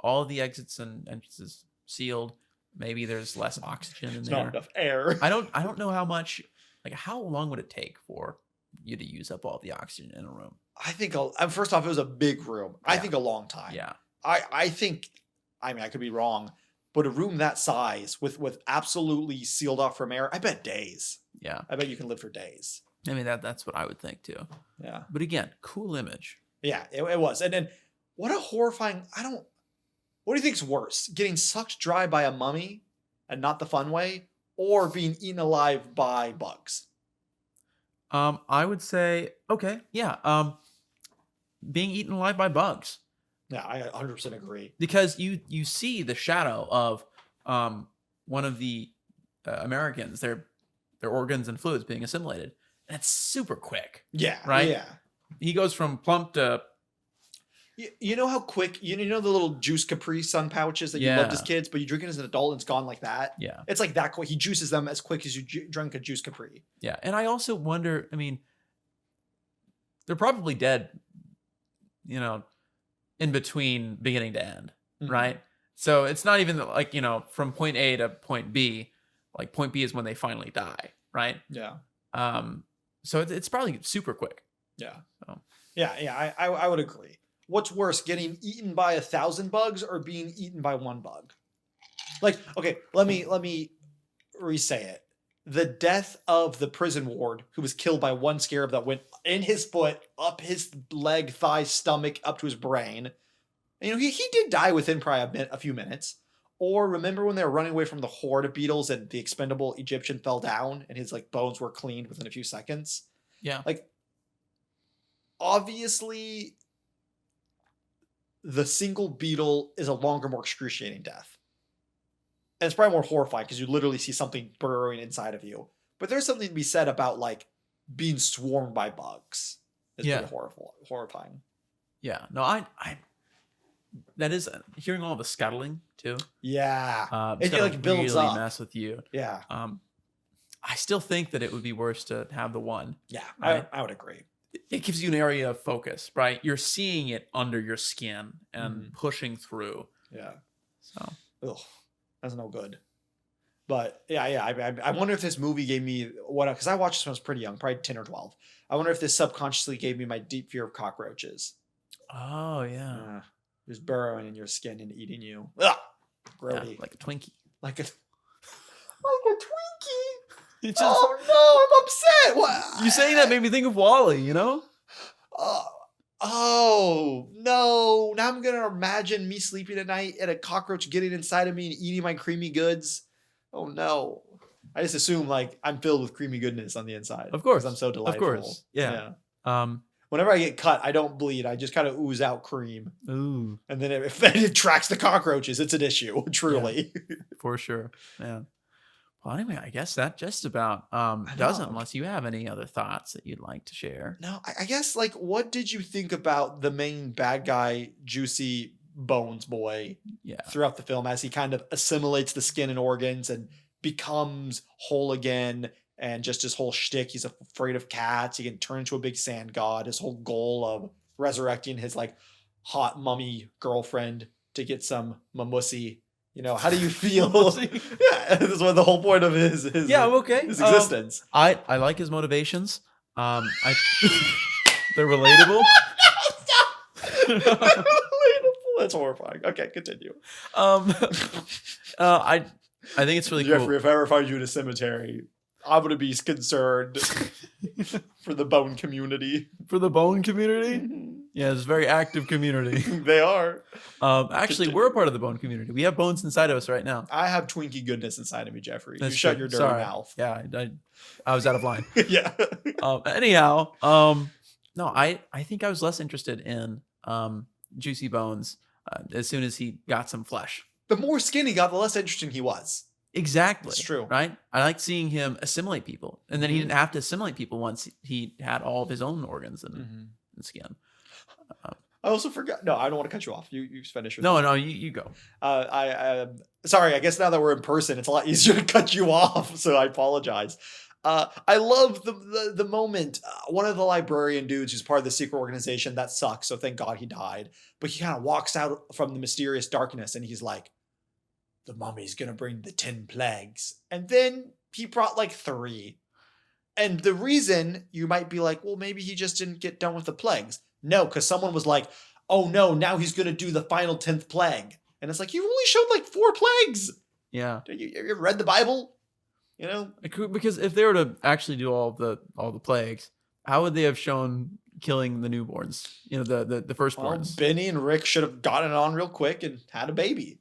all the exits and entrances sealed. Maybe there's less oxygen in there. Not enough air. I don't know how much. Like, how long would it take for you to use up all the oxygen in a room? I think, first off, it was a big room. Yeah. I think a long time. Yeah. I think, I mean, I could be wrong, but a room that size with absolutely sealed off from air, I bet days. Yeah. I bet you can live for days. I mean, that's what I would think too. Yeah. But again, cool image, Yeah, it was. And then what a horrifying, what do you think's worse? Getting sucked dry by a mummy and not the fun way, or being eaten alive by bugs? I would say, okay, yeah. Being eaten alive by bugs. Yeah, I 100% agree. Because you see the shadow of one of the Americans, their organs and fluids being assimilated. And it's super quick. Yeah, right? Yeah. He goes from plump to... You know how quick, you know the little juice Capri Sun pouches that you loved as kids, but you drink it as an adult and it's gone like that? Yeah. It's like that quick. He juices them as quick as you drink a juice Capri. Yeah. And I also wonder, I mean, they're probably dead, you know, in between beginning to end, right? So it's not even like, you know, from point A to point B, like point B is when they finally die, right? Yeah. So it's probably super quick. Yeah. So. Yeah. I would agree. What's worse, getting eaten by 1,000 bugs or being eaten by one bug? Like, okay, let me re-say it. The death of the prison ward who was killed by one scarab that went in his foot, up his leg, thigh, stomach, up to his brain. You know, he did die within probably a few minutes. Or remember when they were running away from the horde of beetles and the expendable Egyptian fell down and his like bones were cleaned within a few seconds? Yeah. Like, obviously, the single beetle is a longer, more excruciating death. And it's probably more horrifying because you literally see something burrowing inside of you. But there's something to be said about like being swarmed by bugs. It's pretty horrifying. Yeah. No, I that is hearing all the scuttling too. Yeah. It like builds really up. Mess with you. Yeah. I still think that it would be worse to have the one. Yeah, right? I would agree. It gives you an area of focus, right? You're seeing it under your skin and pushing through. Yeah. So, ugh, that's no good. But yeah. I wonder if this movie gave me because I watched this when I was pretty young, probably 10 or 12. I wonder if this subconsciously gave me my deep fear of cockroaches. Oh yeah. Just burrowing in your skin and eating you. Ugh, grody. Yeah, like a Twinkie. Like a Twinkie. Oh no, I'm upset. What? You saying that made me think of Wall-E, you know? Oh no. Now I'm gonna imagine me sleeping at night and a cockroach getting inside of me and eating my creamy goods. Oh no. I just assume like I'm filled with creamy goodness on the inside. Of course. I'm so delightful. Of course. Yeah. Whenever I get cut, I don't bleed. I just kind of ooze out cream. Ooh. And then if it attracts the cockroaches, it's an issue, truly. Yeah, for sure. Yeah. Well, anyway, I guess that just about does it, unless you have any other thoughts that you'd like to share. No, I guess, like, what did you think about the main bad guy, Juicy Bones boy, throughout the film as he kind of assimilates the skin and organs and becomes whole again? And just his whole shtick, he's afraid of cats. He can turn into a big sand god. His whole goal of resurrecting his like hot mummy girlfriend to get some mamussy. You know, how do you feel? Yeah, this is what the whole point of his I'm okay. His existence. I like his motivations. They're relatable. Relatable. That's horrifying. Okay, continue. I think it's really Jeffrey, cool. if I ever find you in a cemetery, I'm going to be concerned for the bone community. For the bone community? Yeah, it's a very active community. They are. Actually, we're a part of the bone community. We have bones inside of us right now. I have Twinkie goodness inside of me, Jeffrey. That's you shut true. your dirty Sorry. mouth. Yeah, I was out of line. Yeah. Anyhow, no, I think I was less interested in Juicy Bones as soon as he got some flesh. The more skin he got, the less interesting he was. Exactly. It's true. Right? I like seeing him assimilate people. And then he didn't have to assimilate people once he had all of his own organs and skin. I also forgot. No, I don't want to cut you off. You finish. No, you go. Sorry. I guess now that we're in person, it's a lot easier to cut you off. So I apologize. I love the moment. One of the librarian dudes who's part of the secret organization, that sucks. So thank God he died. But he kind of walks out from the mysterious darkness and he's like, the mummy's going to bring the 10 plagues. And then he brought like 3. And the reason you might be like, well, maybe he just didn't get done with the plagues. No, because someone was like, oh no, now he's going to do the final 10th plague. And it's like, you only showed like 4 plagues. Yeah. Have you ever read the Bible? You know? Because if they were to actually do all the plagues, how would they have shown killing the newborns. You know, the Well, firstborns. Benny and Rick should have gotten it on real quick and had a baby.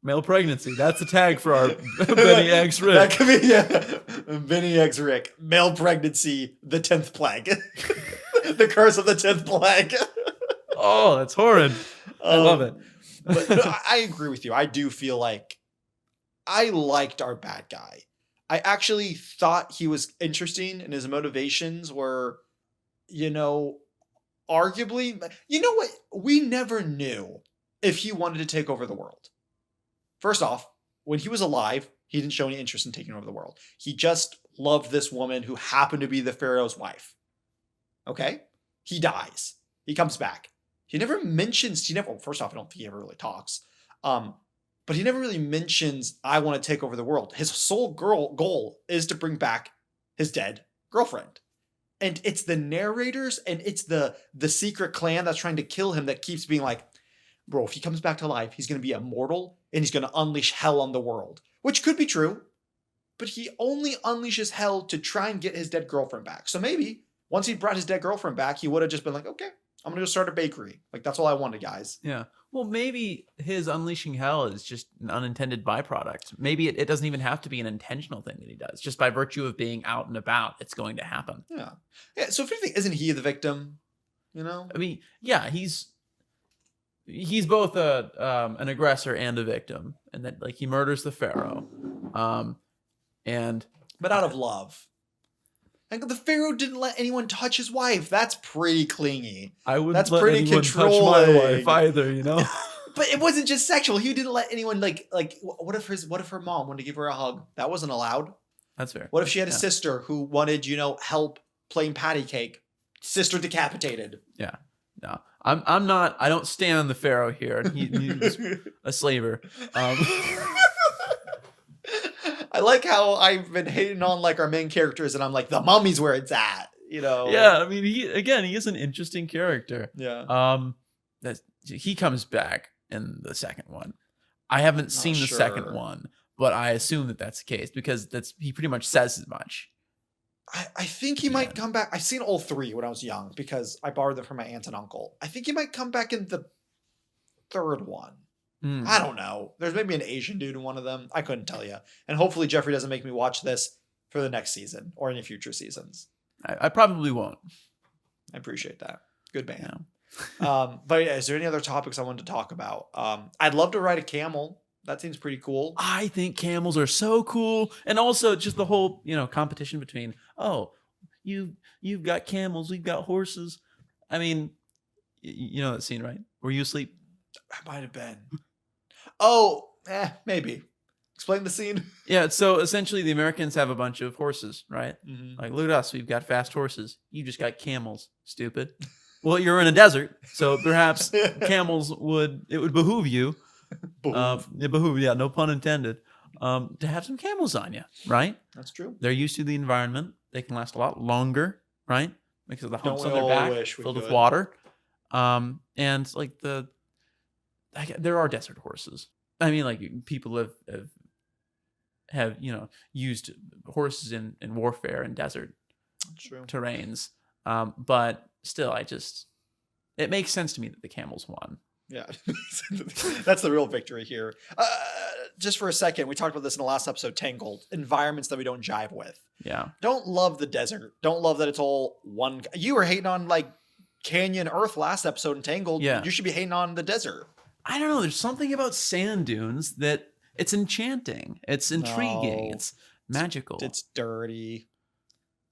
Male pregnancy. That's the tag for our Benny X Rick. That could be Benny X Rick. Male pregnancy, the 10th plague. The curse of the 10th plague. Oh, that's horrid. I love it. But I agree with you. I do feel like I liked our bad guy. I actually thought he was interesting and his motivations were, arguably, you know what? We never knew if he wanted to take over the world. First off, when he was alive, he didn't show any interest in taking over the world. He just loved this woman who happened to be the Pharaoh's wife. Okay? He dies. He comes back. He never mentions, first off, I don't think he ever really talks. But he never really mentions, I want to take over the world. His sole goal is to bring back his dead girlfriend. And it's the narrators and it's the secret clan that's trying to kill him that keeps being like, bro, if he comes back to life, he's going to be immortal and he's going to unleash hell on the world. Which could be true. But he only unleashes hell to try and get his dead girlfriend back. So maybe once he brought his dead girlfriend back, he would have just been like, okay, I'm going to go start a bakery. Like, that's all I wanted, guys. Yeah. Well, maybe his unleashing hell is just an unintended byproduct. Maybe it doesn't even have to be an intentional thing that he does. Just by virtue of being out and about, it's going to happen. Yeah. Yeah. So if anything, isn't he the victim? I mean, yeah, he's both an aggressor and a victim, and that like he murders the pharaoh, but out of love. And the pharaoh didn't let anyone touch his wife. That's pretty clingy. I wouldn't That's let pretty anyone controlling. touch my wife either, you know. But it wasn't just sexual. He didn't let anyone like. What if her mom wanted to give her a hug? That wasn't allowed. That's fair. What if she had a sister who wanted, help playing patty cake? Sister decapitated. Yeah. No, I'm not. I don't stand on the pharaoh here. He's a slaver. I like how I've been hating on like our main characters, and I'm like, the mummy's where it's at. Yeah. I mean, he is an interesting character. Yeah. He comes back in the second one. I haven't seen the second one, but I assume that that's the case because he pretty much says as much. I think he might come back. I've seen all three when I was young because I borrowed them from my aunt and uncle. I think he might come back in the third one. I don't know. There's maybe an Asian dude in one of them. I couldn't tell you. And hopefully Jeffrey doesn't make me watch this for the next season or any future seasons. I probably won't. I appreciate that. Good man. Yeah. But yeah, is there any other topics I wanted to talk about? I'd love to ride a camel. That seems pretty cool. I think camels are so cool. And also just the whole, competition between, you've got camels, we've got horses. I mean, you know that scene, right? Were you asleep? I might have been. Oh, maybe. Explain the scene. Yeah, so essentially the Americans have a bunch of horses, right? Mm-hmm. Like, look at us, we've got fast horses. You just got camels, stupid. Well, you're in a desert, so perhaps camels would behoove you. No pun intended. To have some camels on you, right? That's true. They're used to the environment. They can last a lot longer, right? Because of the humps Don't on we their all back wish we filled with could? water. And like there are desert horses. I mean, like people have used horses in warfare in desert True. terrains. But still, it makes sense to me that the camels won. Yeah, that's the real victory here. Just for a second, we talked about this in the last episode, Tangled. Environments that we don't jive with. Yeah. Don't love the desert. Don't love that it's all one. You were hating on like Canyon Earth last episode in Tangled. Yeah. You should be hating on the desert. I don't know. There's something about sand dunes that it's enchanting. It's intriguing. No. It's magical. It's dirty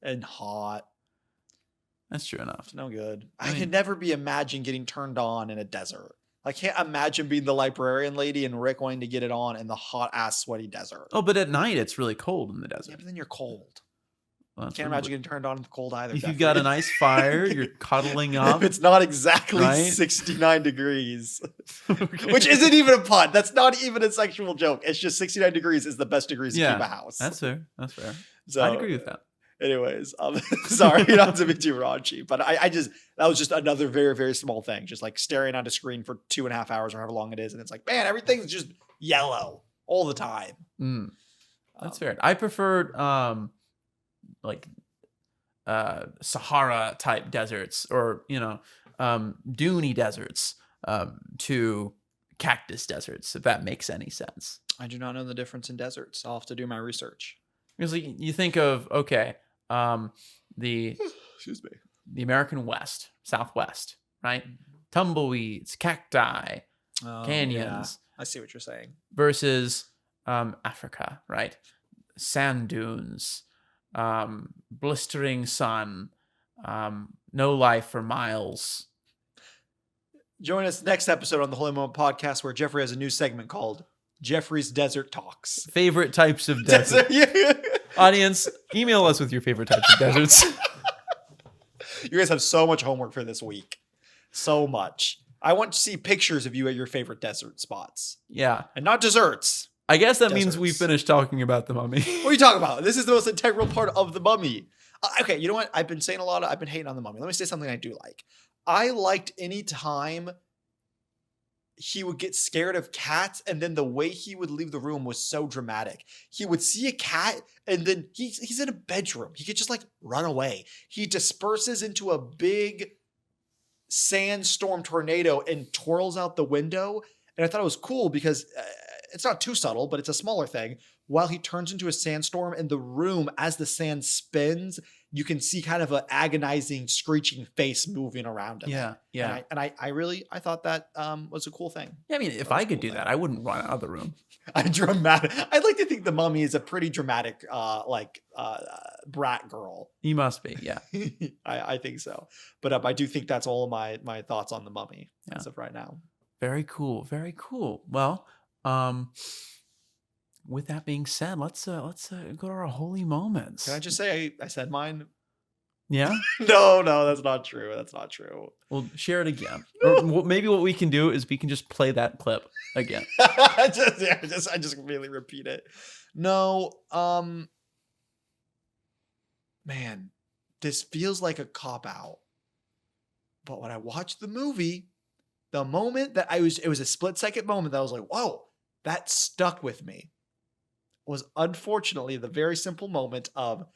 and hot. That's true enough. It's no good. I I mean- could never be imagined getting turned on in a desert. I can't imagine being the librarian lady and Rick wanting to get it on in the hot ass sweaty desert. Oh, but at night it's really cold in the Yeah, desert. but then you're cold. Well, that's Can't really- imagine getting turned on in the cold either. If you've Jeffrey. got a nice fire, you're cuddling up. If it's not exactly Right? 69 degrees, Okay. which isn't even a pun. That's not even a sexual joke. It's just 69 degrees is the best degrees to Yeah, keep a house. That's fair. That's fair. So, I'd agree with that. Anyways, sorry not to be too raunchy, but that was just another very, very small thing. Just like staring at a screen for 2.5 hours or however long it is. And it's like, man, everything's just yellow all the time. That's fair. I preferred like Sahara type deserts, or duney deserts, to cactus deserts, if that makes any sense. I do not know the difference in deserts. I'll have to do my research. Because you think of, the Excuse me. the American West, Southwest, right? Tumbleweeds, cacti, canyons, I see what you're saying. versus Africa, right? Sand dunes, blistering sun, no life for miles. Join us next episode on the Holy Moment podcast, where Jeffrey has a new segment called Jeffrey's Desert Talks. Favorite types of desert. Audience, email us with your favorite types of deserts. You guys have so much homework for this week. So much. I want to see pictures of you at your favorite desert spots. Yeah. And not desserts. I guess that means Deserts. we finished talking about the Mummy. What are you talking about? This is the most integral part of the Mummy. Okay, you know what? I've been hating on the Mummy. Let me say something I do like. I liked any time he would get scared of cats, and then the way he would leave the room was so dramatic. He would see a cat, and then he's in a bedroom. He could just like run away. He disperses into a big sandstorm tornado and twirls out the window. And I thought it was cool because it's not too subtle, but it's a smaller thing. While he turns into a sandstorm in the room, as the sand spins, you can see kind of an agonizing, screeching face moving around him. Yeah. And I thought that was a cool thing. Yeah, I mean, if I could do that, I wouldn't run out of the room. I'd like to think the Mummy is a pretty dramatic, brat girl. He must be, yeah. I think so. But I do think that's all of my thoughts on the Mummy Yeah. as of right now. Very cool. Very cool. Well, with that being said, let's go to our holy moments. Can I just say I said mine? Yeah. No, that's not true. That's not true. We'll share it again. Or maybe what we can do is we can just play that clip again. I just really repeat it. No, man, this feels like a cop out. But when I watched the movie, the moment that it was a split second moment that I was like, whoa, that stuck with me. Was unfortunately the very simple moment of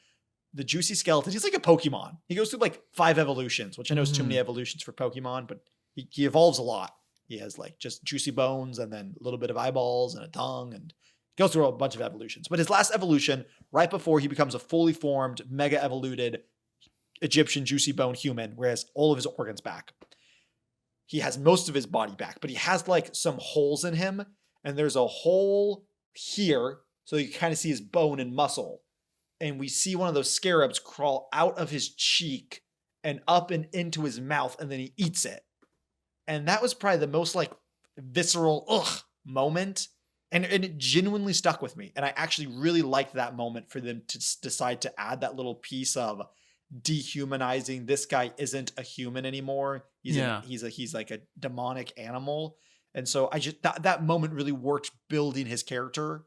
the juicy skeleton. He's like a Pokemon. He goes through like 5 evolutions, which I know is too many evolutions for Pokemon, but he evolves a lot. He has like just juicy bones and then a little bit of eyeballs and a tongue, and he goes through a bunch of evolutions. But his last evolution, right before he becomes a fully formed, mega evoluted Egyptian juicy bone human, where he has all of his organs back. He has most of his body back, but he has like some holes in him, and there's a hole here, so you kind of see his bone and muscle. And we see one of those scarabs crawl out of his cheek and up and into his mouth, and then he eats it. And that was probably the most like visceral moment. And it genuinely stuck with me. And I actually really liked that moment for them to decide to add that little piece of dehumanizing. This guy isn't a human anymore. He's like a demonic animal. And so I just that moment really worked building his character.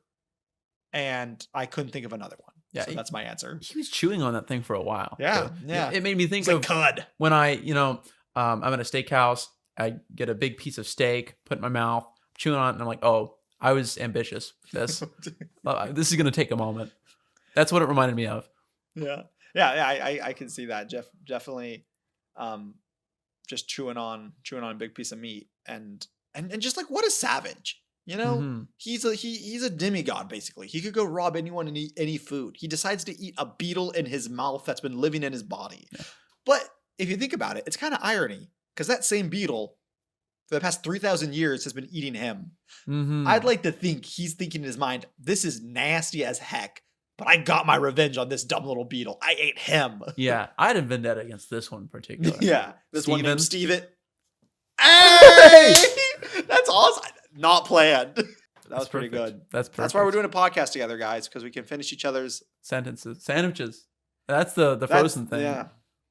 And I couldn't think of another one. Yeah, so that's my answer. He was chewing on that thing for a while. Yeah, So yeah. It made me think It's of like cud. when I'm at a steakhouse, I get a big piece of steak, put it in my mouth, chewing on it, and I'm like, oh, I was ambitious. This is going to take a moment. That's what it reminded me of. Yeah. I can see that. Jeff definitely, just chewing on a big piece of meat and just like, what a savage. You know, Mhm. he's a demigod, basically. He could go rob anyone and eat any food. He decides to eat a beetle in his mouth that's been living in his body. Yeah. But if you think about it, it's kind of irony, because that same beetle for the past 3,000 years has been eating him. Mhm. I'd like to think he's thinking in his mind, this is nasty as heck, but I got my revenge on this dumb little beetle. I ate him. Yeah, I had a vendetta against this one in particular. Yeah. This one named Stephen. Steven. Hey! That's awesome. Not planned. That was pretty perfect. good. That's perfect. That's why we're doing a podcast together, guys, because we can finish each other's sentences, sandwiches. That's the frozen thing. Yeah,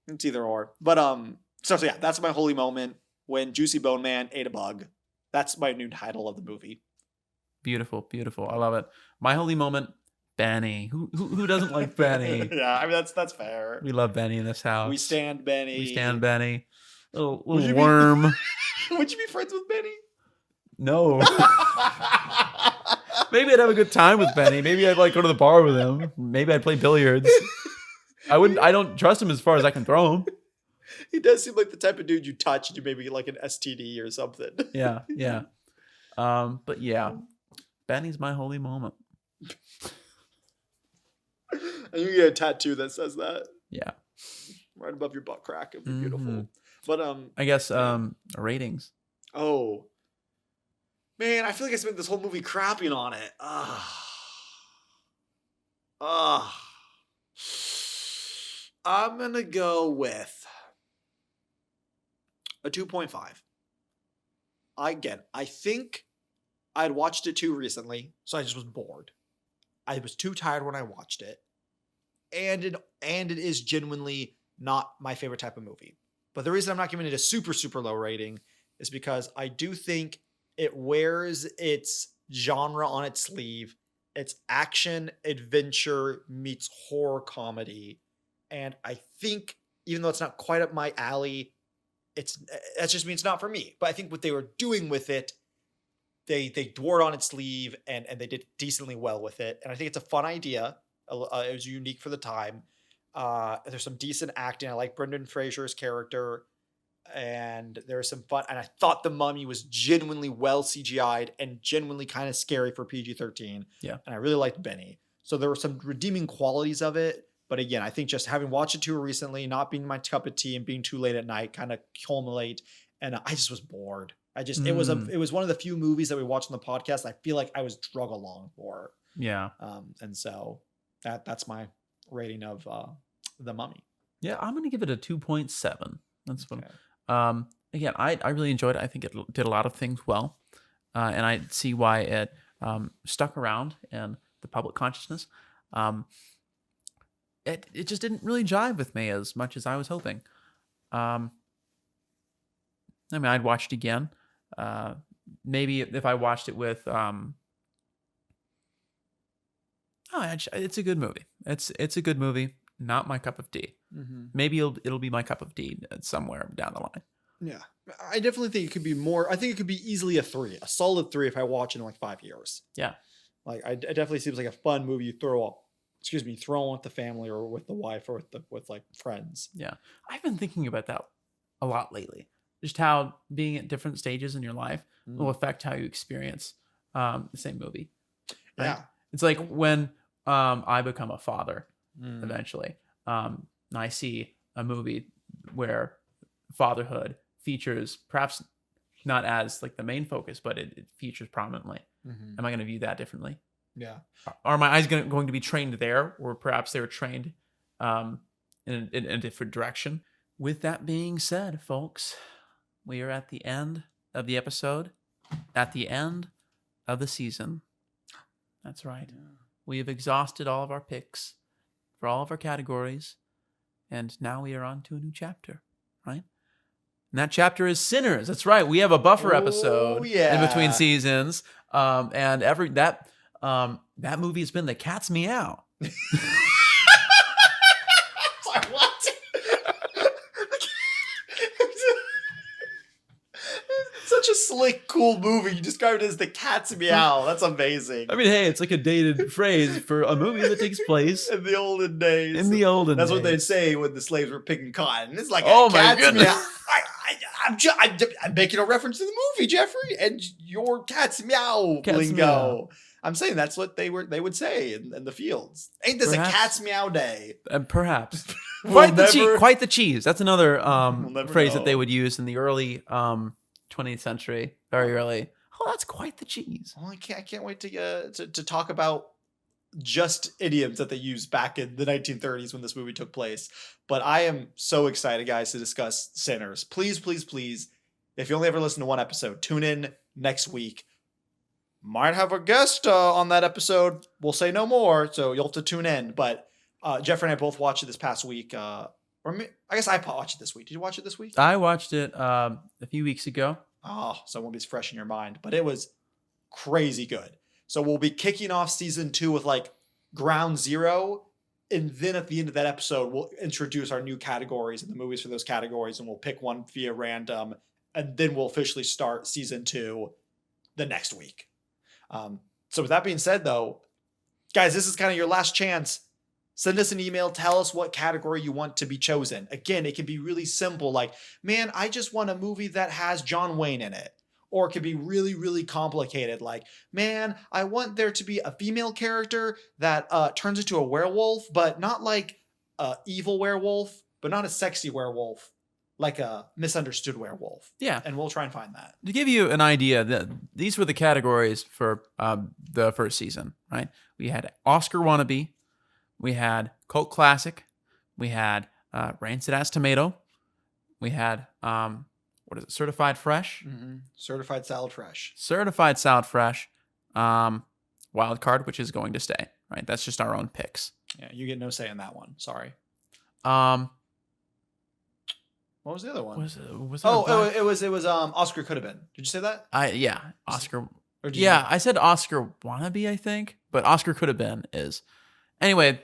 it's either or. But so yeah, that's my holy moment when Juicy Bone Man ate a bug. That's my new title of the movie. Beautiful, beautiful. I love it. My holy moment, Benny. Who doesn't like Benny? Yeah, I mean that's fair. We love Benny in this house. We stand Benny. We stand Benny. Little you be- worm. Would you be friends with Benny? No. Maybe I'd have a good time with Benny. Maybe I'd like go to the bar with him. Maybe I'd play billiards. I don't trust him as far as I can throw him. He does seem like the type of dude you touch and you maybe get like an STD or something. Yeah. But yeah, Benny's my holy moment. And you get a tattoo that says that Yeah. right above your butt crack. It'd be beautiful. But I guess ratings. oh man, I feel like I spent this whole movie crapping on it. I'm gonna go with a 2.5. I think I'd watched it too recently, so I just was bored. I was too tired when I watched it. And it is genuinely not my favorite type of movie. But the reason I'm not giving it a super, super low rating is because I do think it wears its genre on its sleeve. It's action, adventure meets horror comedy. And I think, even though it's not quite up my alley, that just means not for me. But I think what they were doing with it, they wore it on its sleeve and they did decently well with it. And I think it's a fun idea. It was unique for the time. There's some decent acting. I like Brendan Fraser's character, and there's some fun. And I thought the Mummy was genuinely well CGI'd and genuinely kind of scary for PG-13. Yeah, and I really liked Benny. So there were some redeeming qualities of it. But again, I think just having watched it too recently, not being my cup of tea, and being too late at night, kind of culminate. And I just was bored. It was one of the few movies that we watched on the podcast I feel like I was drug along for. Yeah. And so that's my rating of The Mummy. Yeah, I'm gonna give it a 2.7. That's what. Okay. Again, I really enjoyed it. I think it did a lot of things well, and I see why it stuck around in the public consciousness. It just didn't really jive with me as much as I was hoping. I mean, I'd watch it again. Maybe if I watched it with it's a good movie. It's a good movie. Not my cup of tea. Mm-hmm. Maybe it'll be my cup of tea somewhere down the line. Yeah, I definitely think it could be more. I think it could be easily a solid 3 if I watch it in like 5 years. Yeah, like it definitely seems like a fun movie you throw on with the family or with the wife or with like friends. Yeah, I've been thinking about that a lot lately. Just how being at different stages in your life will affect how you experience the same movie. Right? Yeah, it's like when I become a father eventually. I see a movie where fatherhood features perhaps not as like the main focus, but it features prominently. Mm-hmm. Am I going to view that differently? Yeah. Are my eyes going to be trained there, or perhaps they were trained in a different direction? With that being said, folks, we are at the end of the episode, at the end of the season. That's right. Yeah. We have exhausted all of our picks for all of our categories, and now we are on to a new chapter, right? And that chapter is Sinners. That's right. We have a buffer episode in between seasons, and that movie has been The Cat's Meow. Sorry, what? Such a slick, cool movie. You described it as The Cat's Meow. That's amazing. I mean, hey, it's like a dated phrase for a movie that takes place in the olden days. That's what they'd say when the slaves were picking cotton. It's like, oh a my cat's goodness. meow. I'm making a reference to the movie, Jeffrey, and your cat's meow lingo. Meow. I'm saying that's what they would say in the fields. Ain't this perhaps, a cat's meow day? Perhaps. Quite the cheese. That's another phrase that they would use in the early 20th century, very early. Oh, that's quite the cheese. Well, I can't wait to talk about just idioms that they used back in the 1930s when this movie took place. But I am so excited, guys, to discuss Sinners. Please, please, please, if you only ever listen to one episode, tune in next week. Might have a guest on that episode. We'll say no more, so you'll have to tune in. But Jeffrey and I both watched it this past week. I guess I watched it this week. Did you watch it this week? I watched it a few weeks ago. Oh, so it won't be as fresh in your mind. But it was crazy good. So we'll be kicking off season 2 with like ground zero. And then at the end of that episode, we'll introduce our new categories and the movies for those categories. And we'll pick one via random. And then we'll officially start season 2 the next week. So with that being said, though, guys, this is kind of your last chance Send us an email. Tell us what category you want to be chosen. Again, it can be really simple. Like, man, I just want a movie that has John Wayne in it. Or it could be really, really complicated. Like, man, I want there to be a female character that turns into a werewolf, but not like a evil werewolf, but not a sexy werewolf, like a misunderstood werewolf. Yeah. And we'll try and find that. To give you an idea, these were the categories for the first season, right? We had Oscar wannabe, we had cult classic, we had rancid ass tomato, we had certified fresh, Certified salad fresh. certified salad fresh, wild card, which is going to stay, right? That's just our own picks. Yeah, you get no say in that one. Sorry. What What was the other one? was it was Oscar could have been. Did you say that? Oscar. Or did Yeah, I said Oscar wannabe, I think, but Oscar could have been is. Anyway,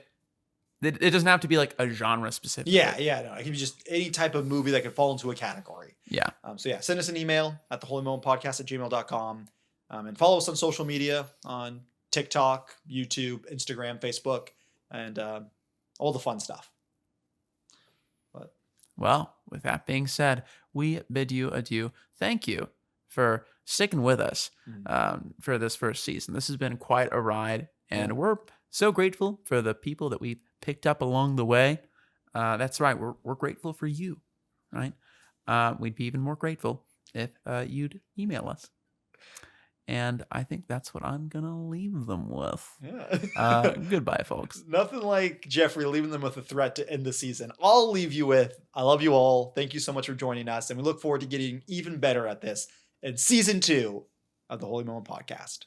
it doesn't have to be like a genre specific. Yeah, no. It can be just any type of movie that could fall into a category. Yeah. Send us an email at theholymomentpodcast@gmail.com. And follow us on social media on TikTok, YouTube, Instagram, Facebook, and all the fun stuff. But Well, with that being said, we bid you adieu. Thank you for sticking with us for this first season. This has been quite a ride, and we're so grateful for the people that we picked up along the way. That's right. We're grateful for you, right? We'd be even more grateful if you'd email us. And I think that's what I'm going to leave them with. yeah. Goodbye, folks. Nothing like Jeffrey leaving them with a threat to end the season. I'll leave you with, I love you all. Thank you so much for joining us. And we look forward to getting even better at this in season 2 of the Holy Moment Podcast.